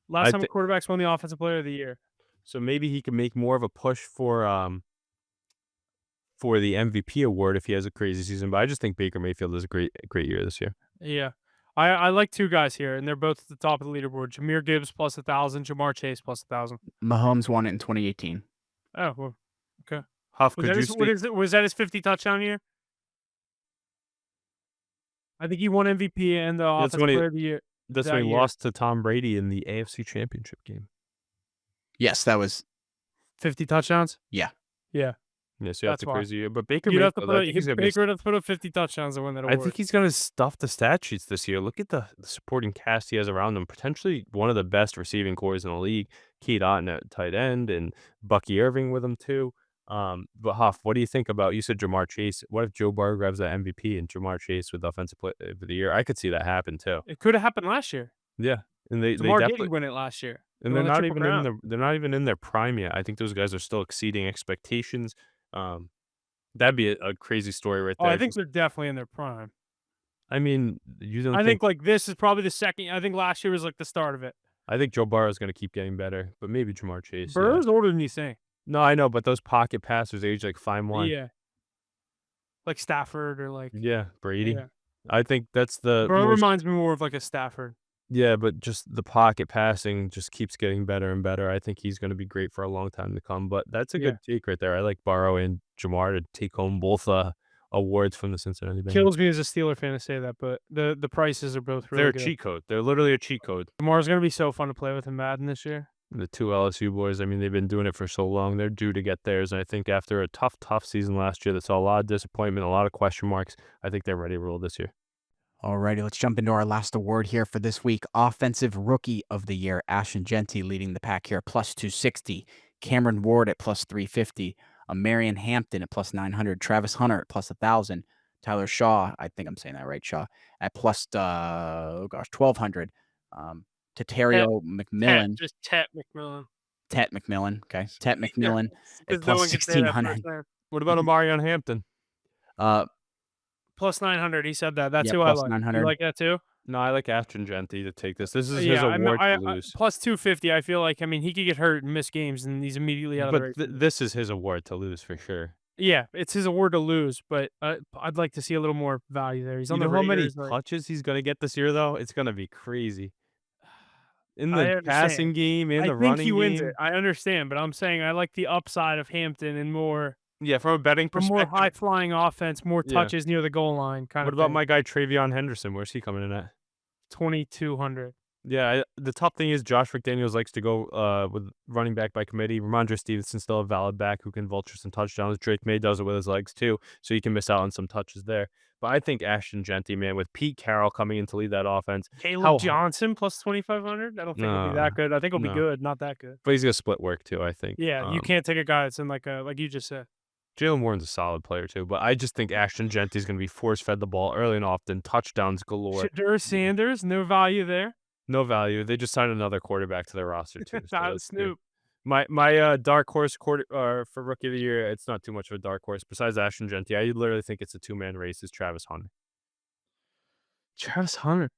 Last I time a think quarterback's won the Offensive Player of the Year. so. Maybe he can make more of a push for the MVP award if he has a crazy season. But I just think Baker Mayfield is a great year this year. Yeah. I like two guys here, and they're both at the top of the leaderboard. Jahmyr Gibbs plus 1,000, Jamar Chase plus 1,000. Mahomes won it in 2018. Oh, well, okay. Huff, Was could that you his, speak? was that his 50 touchdown year? I think he won MVP and the That's Offensive when he Player of the Year that's that when he year. lost to Tom Brady in the AFC Championship game. Yes, that was. 50 touchdowns? Yeah. Yeah. Yeah, so you have That's to why. crazy year. But Baker You'd have to Mayfield, put I think he's gonna be. Baker would have to put up 50 touchdowns to win that I award. think he's gonna stuff the stat sheets this year. Look at the supporting cast he has around him. Potentially one of the best receiving cores in the league. Kate Otten at tight end and Bucky Irving with him too. But Huff, what do you think about? You said Jamar Chase. What if Joe Burrow grabs that MVP and Jamar Chase with Offensive Player of the Year? I could see that happen too. It could have happened last year. Yeah, and they Jamar did definitely. win it last year. And They they're won the not Triple even Crown. they're not even in their prime yet. I think those guys are still exceeding expectations. That'd be a crazy story right Oh, there. I think they're definitely in their prime. I mean, you don't I think? think like this is probably the second. I think last year was like the start of it. I think Joe Burrow is going to keep getting better, but maybe Jamar Chase. Yeah. Burrow's older than you think. No, I know, but those pocket passers age like fine wine. Yeah. Like Stafford or like Yeah, Brady. yeah. I think that's the Burrow most. reminds me more of like a Stafford. Yeah, but just the pocket passing just keeps getting better and better. I think he's going to be great for a long time to come. But that's a Yeah. good take right there. I like Burrow and Jamar to take home both awards from the Cincinnati Bengals. Kills me as a Steeler fan to say that, but the prices are both really They're a good. cheat code. They're literally a cheat code. Lamar's gonna be so fun to play with in Madden this year. The two LSU boys, I mean, they've been doing it for so long. They're due to get theirs. And I think after a tough season last year that saw a lot of disappointment, a lot of question marks, I think they're ready to roll this year. Alrighty, let's jump into our last award here for this week. Offensive Rookie of the Year, Ashton Genty leading the pack here, plus 260. Cameron Ward at plus 350, Marion Hampton at plus 900, Travis Hunter at plus 1,000, Tyler Shaw, I think I'm saying that right, Shaw, at plus, 1,200, Tet, Tatario McMillan, just Tet McMillan. Tet McMillan, okay, Tet Yeah, McMillan at because no plus one can say that first 1,600. name. What about Omarion Hampton? Uh, Plus 900, he said that. That's yeah, who I plus like. You 900. like that too? No, I like Ashton Genty to take this. This is his Yeah, I mean, award to I lose. plus 250, I feel like, I mean, he could get hurt and miss games, and he's immediately out of the But race. this is his award to lose for sure. Yeah, it's his award to lose, but, I'd like to see a little more value there. He's on You the know how many Raiders, like touches he's gonna get this year, though? It's gonna be crazy. In I the passing understand. game, in I the think he running wins it. game. I understand, but I'm saying I like the upside of Hampton and Yeah, from a betting a more perspective. high flying offense, more Yeah. touches near the goal line kind What of about thing. my guy Travion Henderson? Where's he coming in at? 2,200. Yeah, the top thing is Josh McDaniels likes to go with running back by committee. Ramondre Stevenson's still a valid back who can vulture some touchdowns. Drake May does it with his legs too, so you can miss out on some touches there. But I think Ashton Genty, man, with Pete Carroll coming in to lead that offense, Caleb how Johnson plus 2,500. I don't think he'll be no, that good. I think he'll be no, good, not that good. but he's gonna split work too. I think. Yeah, you can't take a guy that's in like you just said. Jalen Warren's a solid player too, but I just think Ashton Genty's gonna be force fed the ball early and often, touchdowns galore. Shadur Sanders, no value there. No value. They just signed another quarterback to their roster too, so Not that's good. Snoop. My dark horse quarter for rookie of the year, it's not too much of a dark horse. Besides Ashton Genty, I literally think it's a two-man race. Is Travis Hunter? Travis Hunter.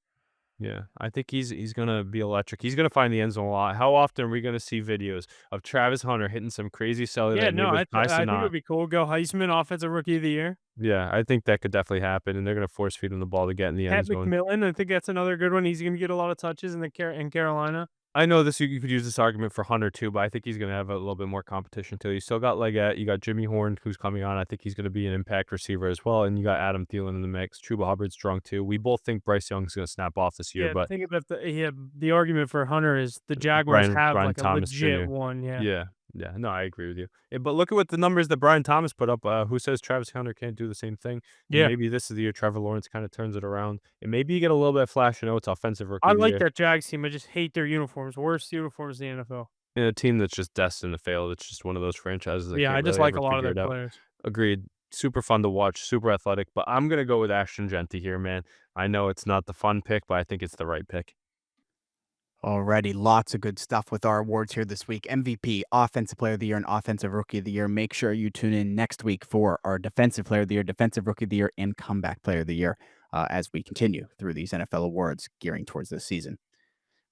Yeah, I think he's gonna be electric. He's gonna find the end zone a lot. How often are we gonna see videos of Travis Hunter hitting some crazy cellular Yeah, that no, neighbors I nice and think it not? would be cool. Go Heisman, offensive rookie of the year. Yeah, I think that could definitely happen, and they're gonna force feed him the ball to get in the end Pat zone. McMillan, I think that's another good one. He's gonna get a lot of touches in in Carolina. I know this you could use this argument for Hunter too, but I think he's gonna have a little bit more competition too. You still got Leggett, you got Jimmy Horn who's coming on. I think he's gonna be an impact receiver as well, and you got Adam Thielen in the mix. Chuba Hubbard's strong too. We both think Bryce Young's gonna snap off this year, Yeah, the but thing about the argument for Hunter is the Jaguars Brian have Brian like a Thomas legit Jr. one. Yeah. Yeah, yeah. No, I agree with you. But look at what the numbers that Brian Thomas put up. Who says Travis Hunter can't do the same thing? And Yeah. maybe this is the year Trevor Lawrence kind of turns it around, and maybe you get a little bit of flash. I know it's offensive rookie I of the like year. that Jags team. I just hate their uniforms. Worst uniforms in the NFL. In a team that's just destined to fail. It's just one of those franchises that Yeah, I can't just really like ever a lot of figure their it out. players. Agreed. Super fun to watch, super athletic, but I'm gonna go with Ashton Genty here, man. I know it's not the fun pick, but I think it's the right pick. Alrighty, lots of good stuff with our awards here this week. MVP, Offensive Player of the Year, and Offensive Rookie of the Year. Make sure you tune in next week for our Defensive Player of the Year, Defensive Rookie of the Year, and Comeback Player of the Year as we continue through these NFL awards gearing towards this season.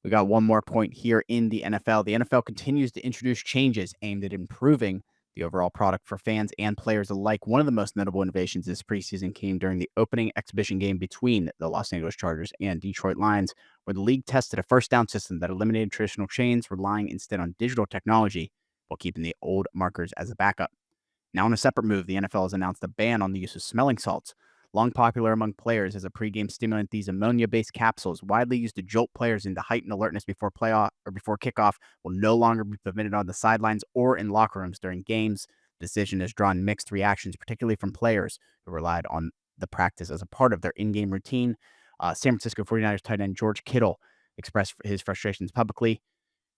We got one more point here in the NFL. The NFL continues to introduce changes aimed at improving the overall product for fans and players alike. One of the most notable innovations this preseason came during the opening exhibition game between the Los Angeles Chargers and Detroit Lions, where the league tested a first down system that eliminated traditional chains, relying instead on digital technology while keeping the old markers as a backup. Now, in a separate move, the NFL has announced a ban on the use of smelling salts. Long popular among players as a pregame stimulant, these ammonia-based capsules, widely used to jolt players into heightened alertness before playoff or before kickoff, will no longer be permitted on the sidelines or in locker rooms during games. The decision has drawn mixed reactions, particularly from players who relied on the practice as a part of their in-game routine. San Francisco 49ers tight end George Kittle expressed his frustrations publicly.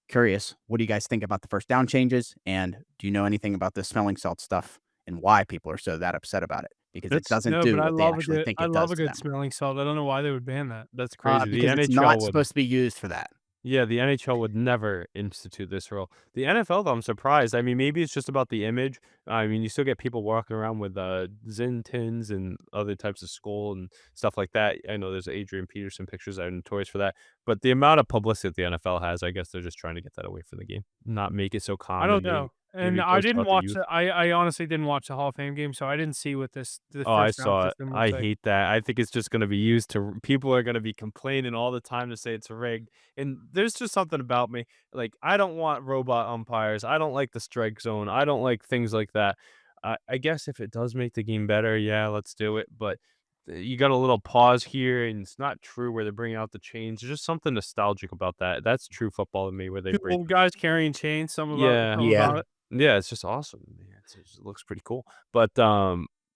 Curious, what do you guys think about the first down changes? And do you know anything about the smelling salt stuff and why people are so that upset about it? Because it That's doesn't No, do but what they actually think I it love does a to good them. smelling salt. I don't know why they would ban that. that's crazy. The Because it's NHL not would. supposed to be used for that. Yeah, the NHL would never institute this rule. The NFL, though, I'm surprised. I mean, maybe it's just about the image. I mean, you still get people walking around with Zyn tins and other types of skull and stuff like that. I know there's Adrian Peterson pictures that are notorious for that. But the amount of publicity that the NFL has, I guess they're just trying to get that away from the game, not make it so I don't common. know. Maybe And I push didn't out the watch youth. I honestly didn't watch the Hall of Fame game, so I didn't see what the Oh, I first down saw it. system I looks like. hate that. I think it's just gonna be used to people are gonna be complaining all the time to say it's rigged, and there's just something about me, like, I don't want robot umpires, I don't like the strike zone, I don't like things like that. I guess if it does make the game better, yeah, let's do it, but, you got a little pause here, and it's not true where they're bringing out the chains, there's just something nostalgic about that. That's true football to me where they Two break. old guys carrying chains, Yeah. some Yeah. about it. Yeah, it's just awesome. Yeah, it just looks pretty cool. But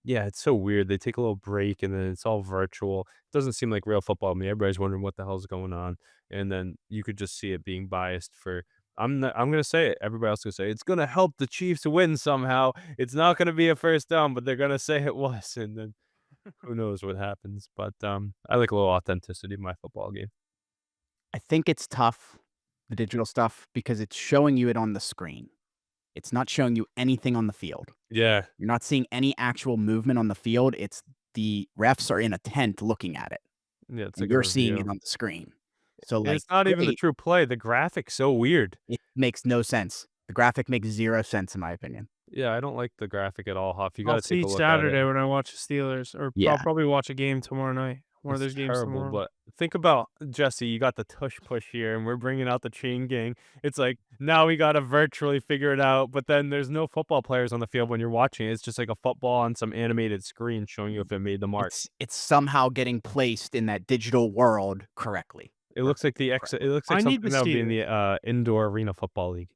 yeah, it's so weird. They take a little break and then it's all virtual. It doesn't seem like real football to me. Everybody's wondering what the hell's going on. And then you could just see it being biased for I'm gonna say it. Everybody else gonna say it's gonna help the Chiefs win somehow. It's not gonna be a first down, but they're gonna say it was, and then who knows what happens. But I like a little authenticity in my football game. I think it's tough, the digital stuff, because it's showing you it on the screen. It's not showing you anything on the field. Yeah, You're not seeing any actual movement on the field. It's the refs are in a tent looking at it, yeah, it's and like a you're seeing it review. on the screen. So, And like, it's not even the great. true play. The graphic's so weird. It makes no sense. The graphic makes 0 sense in my opinion. Yeah, I don't like the graphic at all, Huff. You I'll gotta take see a look at it. Saturday when I watch the Steelers, or I'll Yeah. probably watch a game tomorrow night. One of It's those games terrible, tomorrow. but think about Jesse, you got the tush push here, and we're bringing out the chain gang. It's like now we gotta virtually figure it out, but then there's no football players on the field when you're watching. It's just like a football on some animated screen showing you if it made the mark. It's somehow getting placed in that digital world correctly. It looks like Perfectly the X. It correctly. looks like I need something to that would see be in it. the indoor arena football league.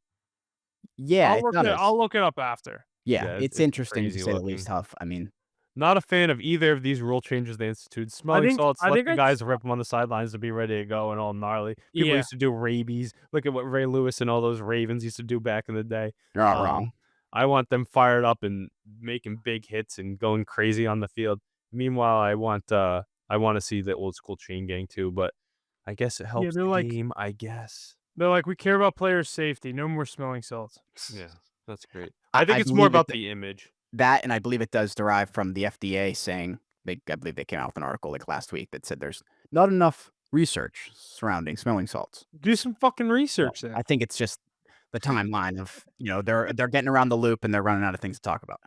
Yeah, it does. I'll look it up after. Yeah, Yeah, it's it's interesting to crazy say the looking. least, Huff. I mean, Not a fan of either of these rule changes they instituted. Smelling salts, I let think the I guys rip them on the sidelines to be ready to go and all gnarly. People yeah. used to do rabies. Look at what Ray Lewis and all those Ravens used to do back in the day. you're not Um, wrong. I want them fired up and making big hits and going crazy on the field. Meanwhile, I want to see the old school chain gang too, but I guess it Yeah, helps the game, I guess. they're like, "We care about player safety. No more smelling salts." Yeah, that's great. I think I it's more believe it about the image. that, and I believe it does derive from the FDA saying I believe they came out with an article, like, last week that said there's not enough research surrounding smelling salts. Do some fucking So, research then. I think it's just the timeline of, they're getting around the loop and they're running out of things to talk about.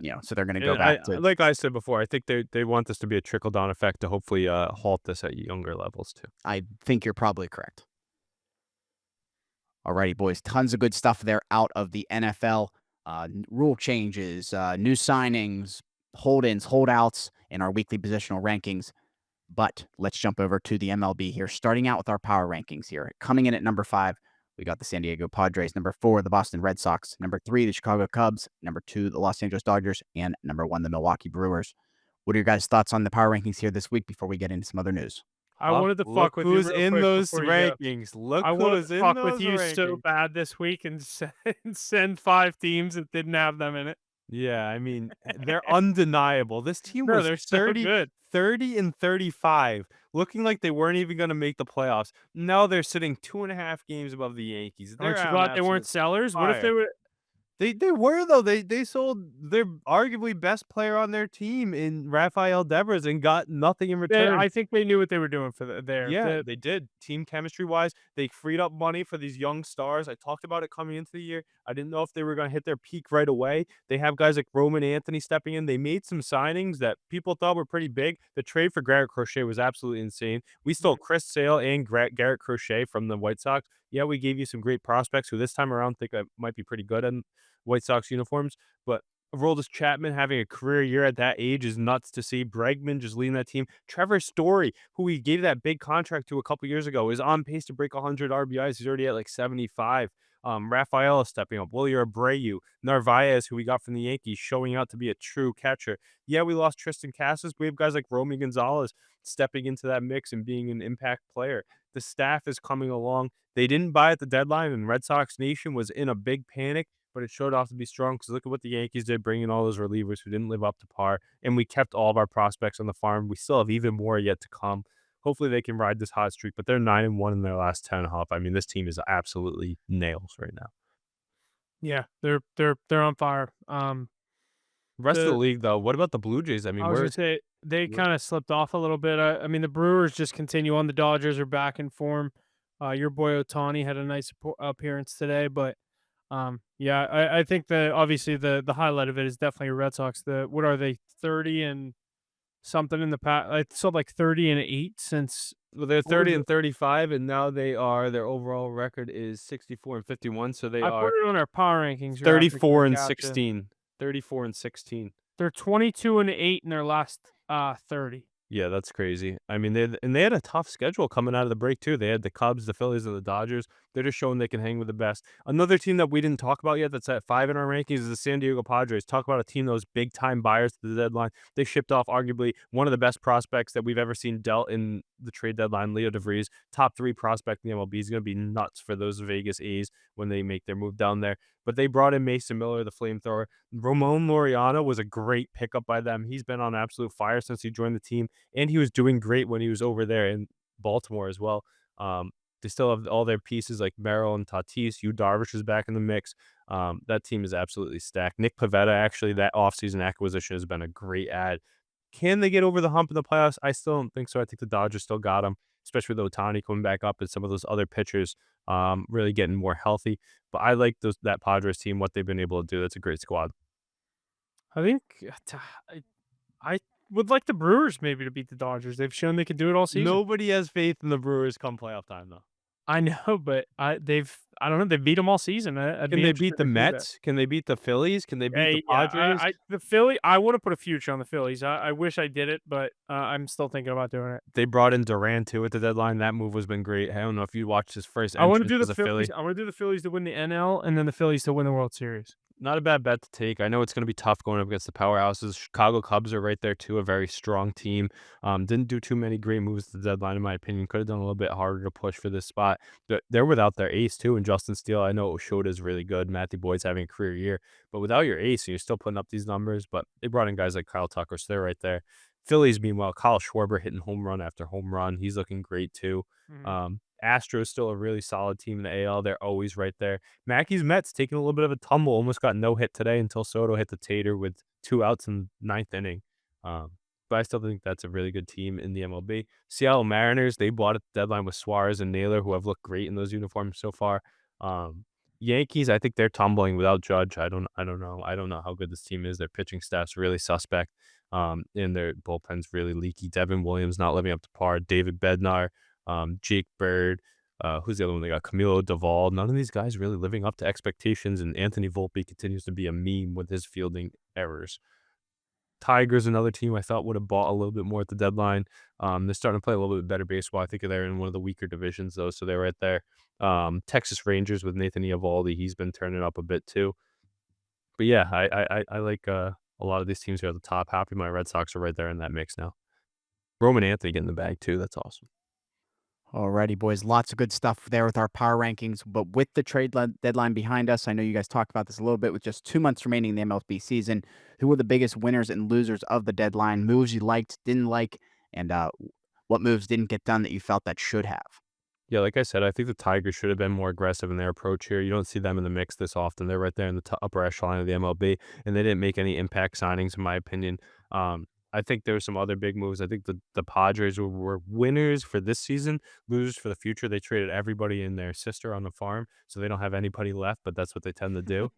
Yeah. So they're gonna go And back to like I said before, I think they want this to be a trickle down effect to hopefully halt this at younger levels too. I think you're probably correct. Alrighty, boys. Tons of good stuff there out of the NFL. Rule changes, new signings, hold-ins, holdouts, and our weekly positional rankings. But let's jump over to the MLB here, starting out with our power rankings here. Coming in at number 5, we got the San Diego Padres. Number 4, the Boston Red Sox. Number 3, the Chicago Cubs. Number 2, the Los Angeles Dodgers. And number 1, the Milwaukee Brewers. What are your guys' thoughts on the power rankings here this week before we get into some other news? I wanted to Look fuck with you who's real in quick those before you go. rankings. Look I wanted who's to in fuck those with you so rankings. bad this week and send 5 teams that didn't have them in it. Yeah, I mean, they're undeniable. This team No, was they're so good. 30 and 35, looking like they weren't even going to make the playoffs. Now they're sitting 2.5 games above the Yankees. They're Aren't you on glad they weren't absolute sellers? What if they fire. were They were though. They sold their arguably best player on their team in Rafael Devers and got nothing in return. I think they knew what they were doing for there. Yeah, they did. Team chemistry wise, they freed up money for these young stars. I talked about it coming into the year. I didn't know if they were going to hit their peak right away. They have guys like Roman Anthony stepping in. They made some signings that people thought were pretty big. The trade for Garrett Crochet was absolutely insane. We stole Chris Sale and Garrett Crochet from the White Sox. Yeah, we gave you some great prospects who this time around think that might be pretty good in White Sox uniforms, but Aroldis Chapman having a career year at that age is nuts to see. Bregman just leading that team. Trevor Story, who we gave that big contract to a couple years ago, is on pace to break 100 RBIs. He's already at like 75. Rafael is stepping up. Wilyer Abreu, Narvaez, who we got from the Yankees, showing out to be a true catcher. Yeah, we lost Tristan Casas. We have guys like Romy Gonzalez stepping into that mix and being an impact player. The staff is coming along. They didn't buy at the deadline, and Red Sox Nation was in a big panic, but it showed off to be strong because look at what the Yankees did, bringing all those relievers who didn't live up to par, and we kept all of our prospects on the farm. We still have even more yet to come. Hopefully they can ride this hot streak, but they're 9-1 in their last 10, Hop. I mean, this team is absolutely nails right now. Yeah, they're on fire. Rest of the The league, though, what about the Blue Jays? I I mean, was gonna where's say they where, kind of slipped off a little bit. I mean, the Brewers just continue on. The Dodgers are back in form. Your boy Otani had a nice appearance today, but yeah, I think that obviously the highlight of it is definitely Red Sox. The what are they 30 and something in the past? I saw like 30-8 since well, they're what was 30 it? and 35, and now their overall record is 64 and 51, so they I put are it on our power rankings. You're after 34 and gotcha. 16. 34 and 16. They're 22-8 in their last 30. Yeah, that's crazy. I mean, they had a tough schedule coming out of the break too. They had the Cubs, the Phillies, and the Dodgers. They're just showing they can hang with the best. Another team that we didn't talk about yet that's at 5 in our rankings is the San Diego Padres. Talk about a team that was big-time buyers to the deadline. They shipped off arguably one of the best prospects that we've ever seen dealt in the trade deadline, Leo DeVries, top 3 prospect in the MLB. He's going to be nuts for those Vegas A's when they make their move down there. But they brought in Mason Miller, the flamethrower. Ramon Laureano was a great pickup by them. He's been on absolute fire since he joined the team, and he was doing great when he was over there in Baltimore as well. They still have all their pieces like Merrill and Tatis. Yu Darvish is back in the mix. That team is absolutely stacked. Nick Pivetta, actually, that offseason acquisition has been a great add. Can they get over the hump in the playoffs? I still don't think so. I think the Dodgers still got them, especially with Ohtani coming back up and some of those other pitchers really getting more healthy. But I like that Padres team, what they've been able to do. That's a great squad. I think I, I would like the Brewers maybe to beat the Dodgers. They've shown they could do it all season. Nobody has faith in the Brewers come playoff time, though. I know, but I don't know. They beat them all season. Can they beat the Mets? Can they beat the Phillies? Can they beat the Padres? The Philly. I want to put a future on the Phillies. I wish I did it, but I'm still thinking about doing it. They brought in Durant too at the deadline. That move has been great. I don't know if you watched his first I want to entrance do as the a Philly. Phillies. I want to do the Phillies to win the NL, and then the Phillies to win the World Series. Not a bad bet to take. I know it's going to be tough going up against the powerhouses. Chicago Cubs are right there too, a very strong team. Didn't do too many great moves at the deadline, in my opinion. Could have done a little bit harder to push for this spot. But they're without their ace too, and Justin Steele. I know Oshota is really good. Matthew Boyd's having a career year, but without your ace, you're still putting up these numbers. But they brought in guys like Kyle Tucker, so they're right there. Phillies, meanwhile, Kyle Schwarber hitting home run after home run. He's looking great too. Astros still a really solid team in the AL. They're always right there. Mackey's Mets taking a little bit of a tumble. Almost got no hit today until Soto hit the tater with 2 outs in the 9th inning. But I still think that's a really good team in the MLB. Seattle Mariners, they bought at the deadline with Suarez and Naylor, who have looked great in those uniforms so far. Yankees, I think they're tumbling without Judge. I don't know. I don't know how good this team is. Their pitching staff's really suspect. And their bullpen's really leaky. Devin Williams not living up to par. David Bednar, Jake Bird, who's the other one they got? Camilo Duvall. None of these guys really living up to expectations, and Anthony Volpe continues to be a meme with his fielding errors. Tigers, another team I thought would have bought a little bit more at the deadline. They're starting to play a little bit better baseball. I think they're in one of the weaker divisions, though, so they're right there. Texas Rangers with Nathan Eovaldi. He's been turning up a bit, too. But, yeah, I like a lot of these teams here at the top. Happy my Red Sox are right there in that mix now. Roman Anthony getting the bag, too. That's awesome. Alrighty, boys. Lots of good stuff there with our power rankings. But with the deadline behind us, I know you guys talked about this a little bit with just 2 months remaining in the MLB season. Who were the biggest winners and losers of the deadline? Moves you liked, didn't like, and what moves didn't get done that you felt that should have? Yeah, like I said, I think the Tigers should have been more aggressive in their approach here. You don't see them in the mix this often. They're right there in the upper echelon of the MLB, and they didn't make any impact signings, in my opinion. I think there were some other big moves. I think the Padres were winners for this season, losers for the future. They traded everybody and their sister on the farm, so they don't have anybody left, but that's what they tend to do.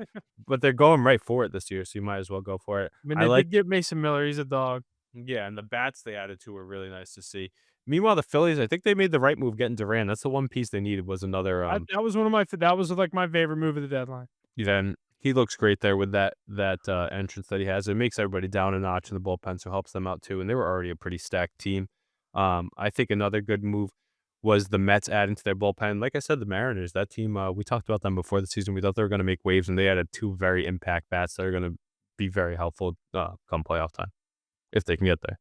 But they're going right for it this year, so you might as well go for it. I mean, they did get Mason Miller. He's a dog. Yeah, and the bats they added to were really nice to see. Meanwhile, the Phillies, I think they made the right move getting Durant. That's the one piece they needed was another. That was that was like my favorite move of the deadline. Then he looks great there with that entrance that he has. It makes everybody down a notch in the bullpen, so helps them out too. And they were already a pretty stacked team. I think another good move was the Mets adding to their bullpen. Like I said, the Mariners, that team, we talked about them before the season. We thought they were going to make waves, and they added 2 very impact bats that are going to be very helpful come playoff time if they can get there.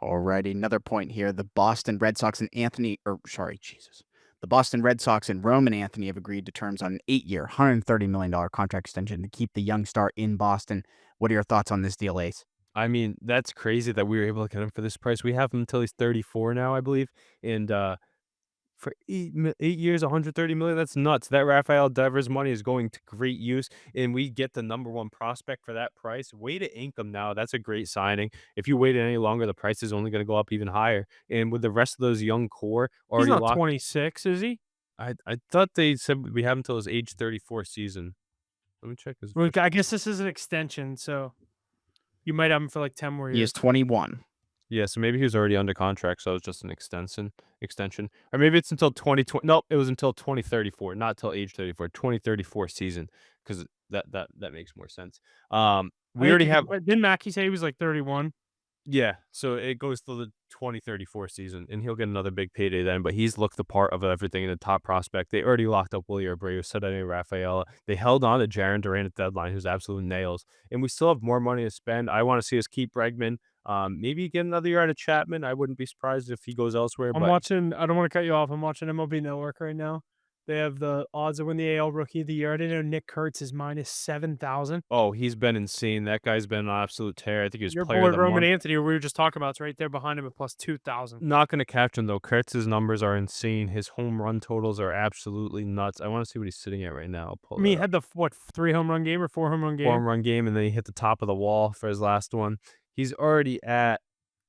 Alrighty, another point here. The Boston Red Sox and The Boston Red Sox and Roman Anthony have agreed to terms on an 8-year, $130 million contract extension to keep the young star in Boston. What are your thoughts on this deal, Ace? I mean, that's crazy that we were able to get him for this price. We have him until he's 34 now, I believe. And for 8 years, $130 million, that's nuts. That Rafael Devers money is going to great use, and we get the number 1 prospect for that price. Way to ink him now. That's a great signing. If you waited any longer, the price is only going to go up even higher. And with the rest of those young core already He's not locked, 26, is he? I thought they said we have him until his age 34 season. Let me check his. Well, I guess this is an extension, so you might have him for like 10 more years. He is 21. Yeah, so maybe he was already under contract, so it was just an extension. Or maybe it's until 2020. Nope, it was until 2034, not till age 34, 2034 season, because that makes more sense. We already have. Didn't Mackey say he was like 31? Yeah, so it goes to the 2034 season, and he'll get another big payday then, but he's looked the part of everything in the top prospect. They already locked up Willie Abreu, Ceddanne Rafaela. They held on to Jarren Duran at deadline, who's absolute nails, and we still have more money to spend. I want to see us keep Bregman. Maybe get another year out of Chapman. I wouldn't be surprised if he goes elsewhere, I'm but watching I don't wanna cut you off, I'm watching MLB Network right now. They have the odds to win the AL Rookie of the Year. I didn't know Nick Kurtz is -7,000. oh, he's been insane. That guy's been an absolute tear. I think he was Your player of boy the Roman month. Anthony, who we were just talking about, is right there behind him at +2,000. Not gonna catch him though. Kurtz's numbers are insane. His home run totals are absolutely nuts. I want to see what he's sitting at right now. I'll I pull mean, that he up. had the what, 3 home run game or 4 home run game? Home run game, and then he hit the top of the wall for his last one. He's already at,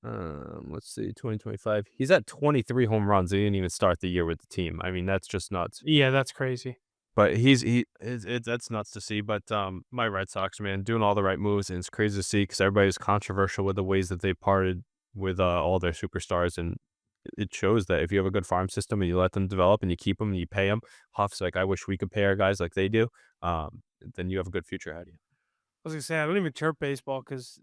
let's see, 2025. He's at 23 home runs. He didn't even start the year with the team. I mean, that's just nuts. Yeah, that's crazy. But that's nuts to see. But my Red Sox, man, doing all the right moves, and it's crazy to see because everybody's controversial with the ways that they parted with all their superstars, and it shows that if you have a good farm system and you let them develop and you keep them and you pay them, Huff's like, I wish we could pay our guys like they do. Then you have a good future ahead of you. I was gonna say, I don't even chirp baseball because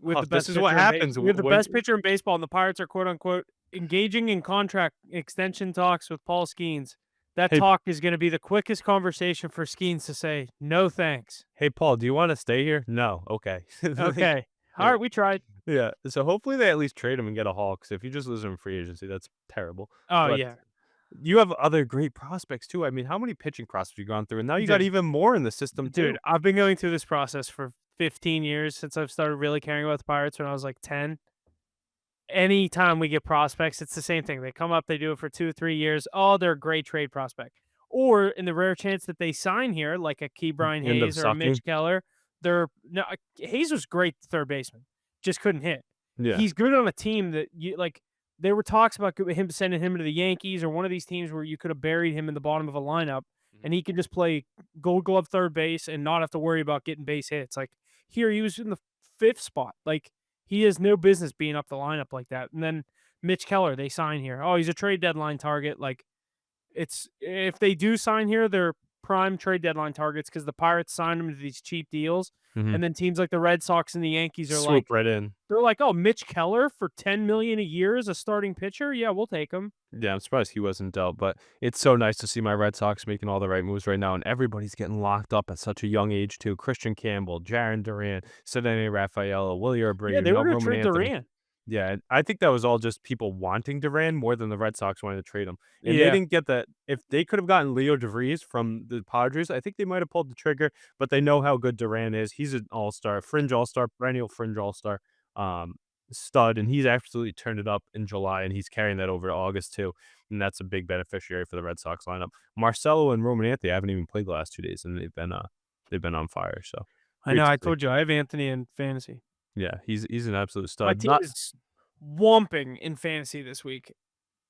Huff, this is what happens we have the when best pitcher in baseball, and the Pirates are, quote, unquote, "engaging in contract extension talks with Paul Skeens." That hey talk is gonna be the quickest conversation for Skeens to say, "No, thanks." hey Paul, do you want to stay here? No, okay. Like, Okay. yeah, Alright, we tried. yeah. So hopefully they at least trade him and get a haul. Because if you just lose him in free agency, that's terrible. Oh, But yeah. you have other great prospects too. I mean, how many pitching prospects you gone through, and now you got Dude even more in the system dude, too. I've been going through this process for 15 years since I've started really caring about the Pirates when I was, like, 10. Anytime we get prospects, it's the same thing. They come up, they do it for 2, 3 years. Oh, they're a great trade prospect. Or in the rare chance that they sign here, like a Key Brian End up Hayes or a sucking. Mitch Keller, they're no, Hayes was great third baseman, just couldn't hit. Yeah. He's good on a team that you like. There were talks about him sending him to the Yankees or one of these teams where you could have buried him in the bottom of a lineup and he could just play Gold Glove third base and not have to worry about getting base hits. Like here, he was in the fifth spot. Like he has no business being up the lineup like that. And then Mitch Keller, they sign here. Oh, he's a trade deadline target. Like it's if they do sign here, they're prime trade deadline targets because the Pirates signed them to these cheap deals. Mhm. And then teams like the Red Sox and the Yankees are Swoop like, right in. they're like, "Oh, Mitch Keller for 10 million a year as a starting pitcher? Yeah, we'll take him." Yeah, I'm surprised he wasn't dealt, but it's so nice to see my Red Sox making all the right moves right now, and everybody's getting locked up at such a young age too. Christian Campbell, Jarren Duran, Ceddanne Rafaela, Willie Yeah, Abreu, they now were gonna Roman trade Anthony. Durant. Yeah, and I think that was all just people wanting Duran more than the Red Sox wanting to trade him, and they Yeah. didn't get that. If they could have gotten Leo DeVries from the Padres, I think they might have pulled the trigger, but they know how good Duran is. He's an all-star, fringe all-star, perennial fringe all-star, um, stud, and he's absolutely turned it up in July, and he's carrying that over to August too, and that's a big beneficiary for the Red Sox lineup. Marcelo and Roman Anthony haven't even played the last 2 days, and they've been on fire, so I great know, to I see. told you, I have Anthony in fantasy. Yeah, he's an absolute My stud. team Not is swamping in fantasy this week.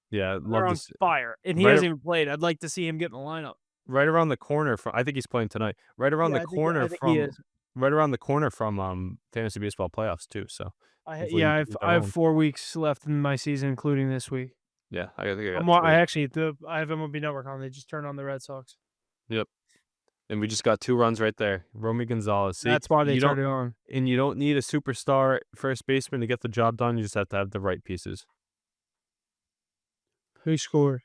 yeah, They're love to on see fire, and he right hasn't even played. I'd like to see him get in the lineup. right around the corner from I think he's playing tonight. Yeah, I think he is. Right around the corner from, fantasy baseball playoffs too, so hopefully Yeah, you can get that I have rolling. 4 weeks left in my season, including this week. Yeah, I think I got I 3. actually I have MLB Network on. They just turned on the Red Sox. Yep, and we just got 2 runs right there. Romy Gonzalez. See, That's why they turned it on. you don't need a superstar first baseman to get the job done, you just have to have the right pieces. Who scored?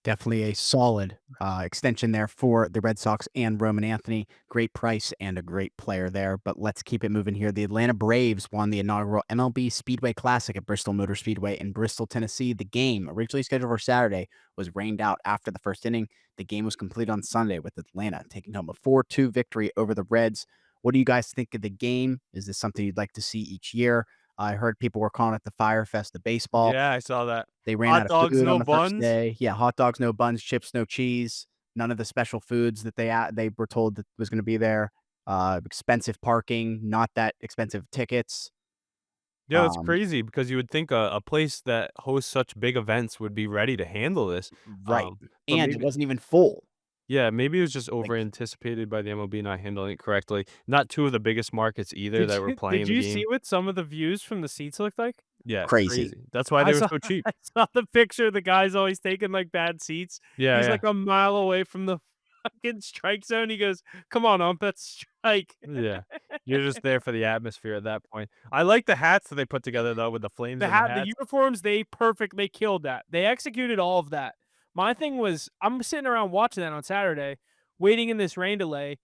Definitely a solid extension there for the Red Sox and Roman Anthony. Great price and a great player there. But let's keep it moving here. The Atlanta Braves won the inaugural MLB Speedway Classic at Bristol Motor Speedway in Bristol, Tennessee. The game, originally scheduled for Saturday, was rained out after the first inning. The game was completed on Sunday with Atlanta taking home a 4-2 victory over the Reds. What do you guys think of the game? Is this something you'd like to see each year? I heard people were calling it the Fire Fest of baseball. Yeah, I saw that. They ran out Hot of dogs, food on no the first buns? day. Yeah, hot dogs, no buns, chips, no cheese, none of the special foods that they were told that was gonna be there. Expensive parking, not that expensive tickets. Yeah, that's Um, crazy because you would think a place that hosts such big events would be ready to handle this, right, but and it maybe wasn't even full. yeah, maybe it was just over Like, anticipated by the MLB not handling it correctly. Not 2 of the biggest markets either that were playing Did the you see game. what some of the views from the seats looked like? Yeah, crazy. crazy. That's why I they were saw so cheap. I saw the picture, the guy's always taking, like, bad seats. Yeah, He's, yeah, like, a mile away from the fucking strike zone. He goes, "Come on, ump, that's strike." yeah. You're just there for the atmosphere at that point. I like the hats that they put together though with the flames and the The hats. uniforms, they killed that. They executed all of that. My thing was, I'm sitting around watching that on Saturday, waiting in this rain delay.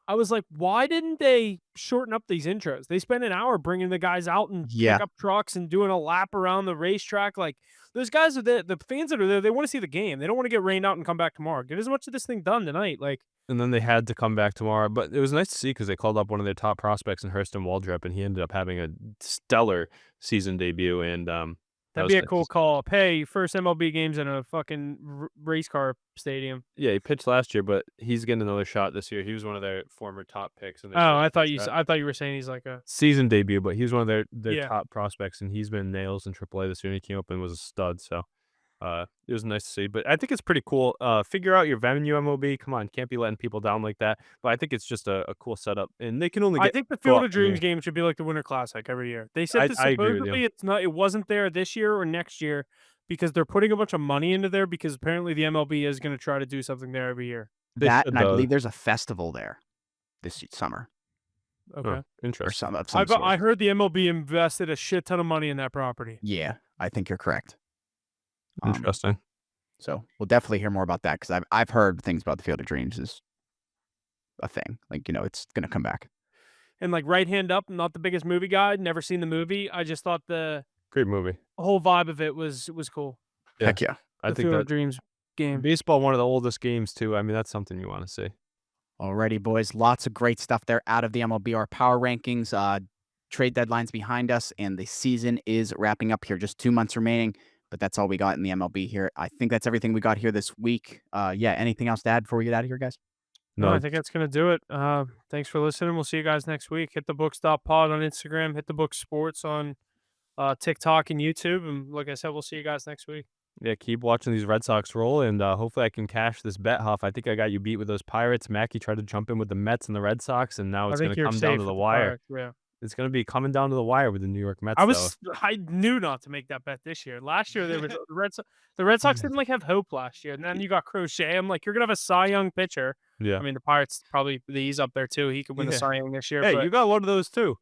I was like, why didn't they shorten up these intros? They spent an hour bringing the guys out in Yeah, pickup trucks and doing a lap around the racetrack. Like, those guys are there. The fans that are there, they want to see the game. They don't want to get rained out and come back tomorrow. Get as much of this thing done tonight. Like, And then they had to come back tomorrow, but it was nice to see because they called up one of their top prospects in Hurston Waldrep, and he ended up having a stellar season debut, and that that'd was be a nice to cool call up. Hey, first MLB games in a fucking race car stadium. Yeah, he pitched last year, but he's getting another shot this year. He was one of their former top picks in their Oh, draft. I thought you were saying he's like a Season debut, but he was one of their yeah. top prospects, and he's been nails in AAA this year, and he came up and was a stud, so it was nice to see, but I think it's pretty cool. Figure out your venue, MLB. Come on, can't be letting people down like that. But I think it's just a cool setup, and they can only I get think the go Field up of from Dreams here. game should be like the Winter Classic every year. They said that I agree with you. supposedly it wasn't there this year or next year because they're putting a bunch of money into there because apparently the MLB is going to try to do something there every year. They that should and I though. believe there's a festival there this summer Okay. Oh, or interesting. some of some I sort. heard the MLB invested a shit ton of money in that property. Yeah, I think you're correct. Interesting. So we'll definitely hear more about that because I've heard things about the Field of Dreams is a thing. Like, it's gonna come back. And like Right Hand Up, I'm not the biggest movie guy, never seen the movie. I just thought the Great movie. whole vibe of it was cool. Yeah. Heck yeah. I The think Field that of Dreams game. baseball, one of the oldest games too. I mean, that's something you want to see. Alrighty, boys. Lots of great stuff there out of the MLBR power rankings. Trade deadlines behind us, and the season is wrapping up here. Just 2 months remaining, but that's all we got in the MLB here. I think that's everything we got here this week. Yeah, anything else to add before we get out of here, guys? No, No, I think that's gonna do it. Thanks for listening. We'll see you guys next week. HitTheBooks.pod on Instagram, HitTheBooks Sports on TikTok and YouTube. And like I said, we'll see you guys next week. yeah, keep watching these Red Sox roll, and hopefully I can cash this bet, Huff. I think I got you beat with those Pirates. Mackey tried to jump in with the Mets and the Red Sox, and now I it's think going to you're come safe down to with the the wire. Pirates, yeah. It's going to be coming down to the wire with the New York Mets, though. I knew not to make that bet this year. Last year there was the Red Sox didn't like have hope last year, and then you got Crochet. I'm like, you're gonna have a Cy Young pitcher. Yeah. I mean, the Pirates probably he's up there too. He could win the Yeah. Cy Young this year. Hey, but you got one of those too.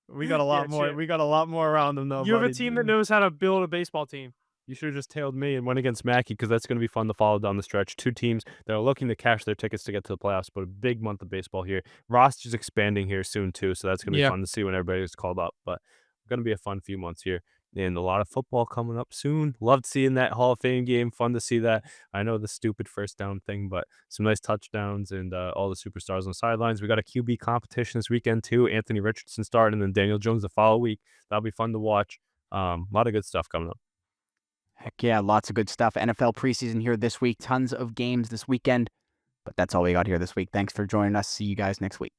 We got a lot more. shit. We got a lot more around them, though. You have a buddy. team that knows how to build a baseball team. You should have just tailed me and went against Mackey because that's going to be fun to follow down the stretch. Two teams that are looking to cash their tickets to get to the playoffs, but a big month of baseball here. Roster's expanding here soon, too, so that's going to be Yeah. fun to see when everybody gets called up. But going to be a fun few months here. And a lot of football coming up soon. Loved seeing that Hall of Fame game. Fun to see that. I know the stupid first down thing, but some nice touchdowns and all the superstars on the sidelines. We got a QB competition this weekend, too. Anthony Richardson starting and then Daniel Jones the following week. That'll be fun to watch. A lot of good stuff coming up. Heck yeah, lots of good stuff. NFL preseason here this week. Tons of games this weekend. But that's all we got here this week. Thanks for joining us. See you guys next week.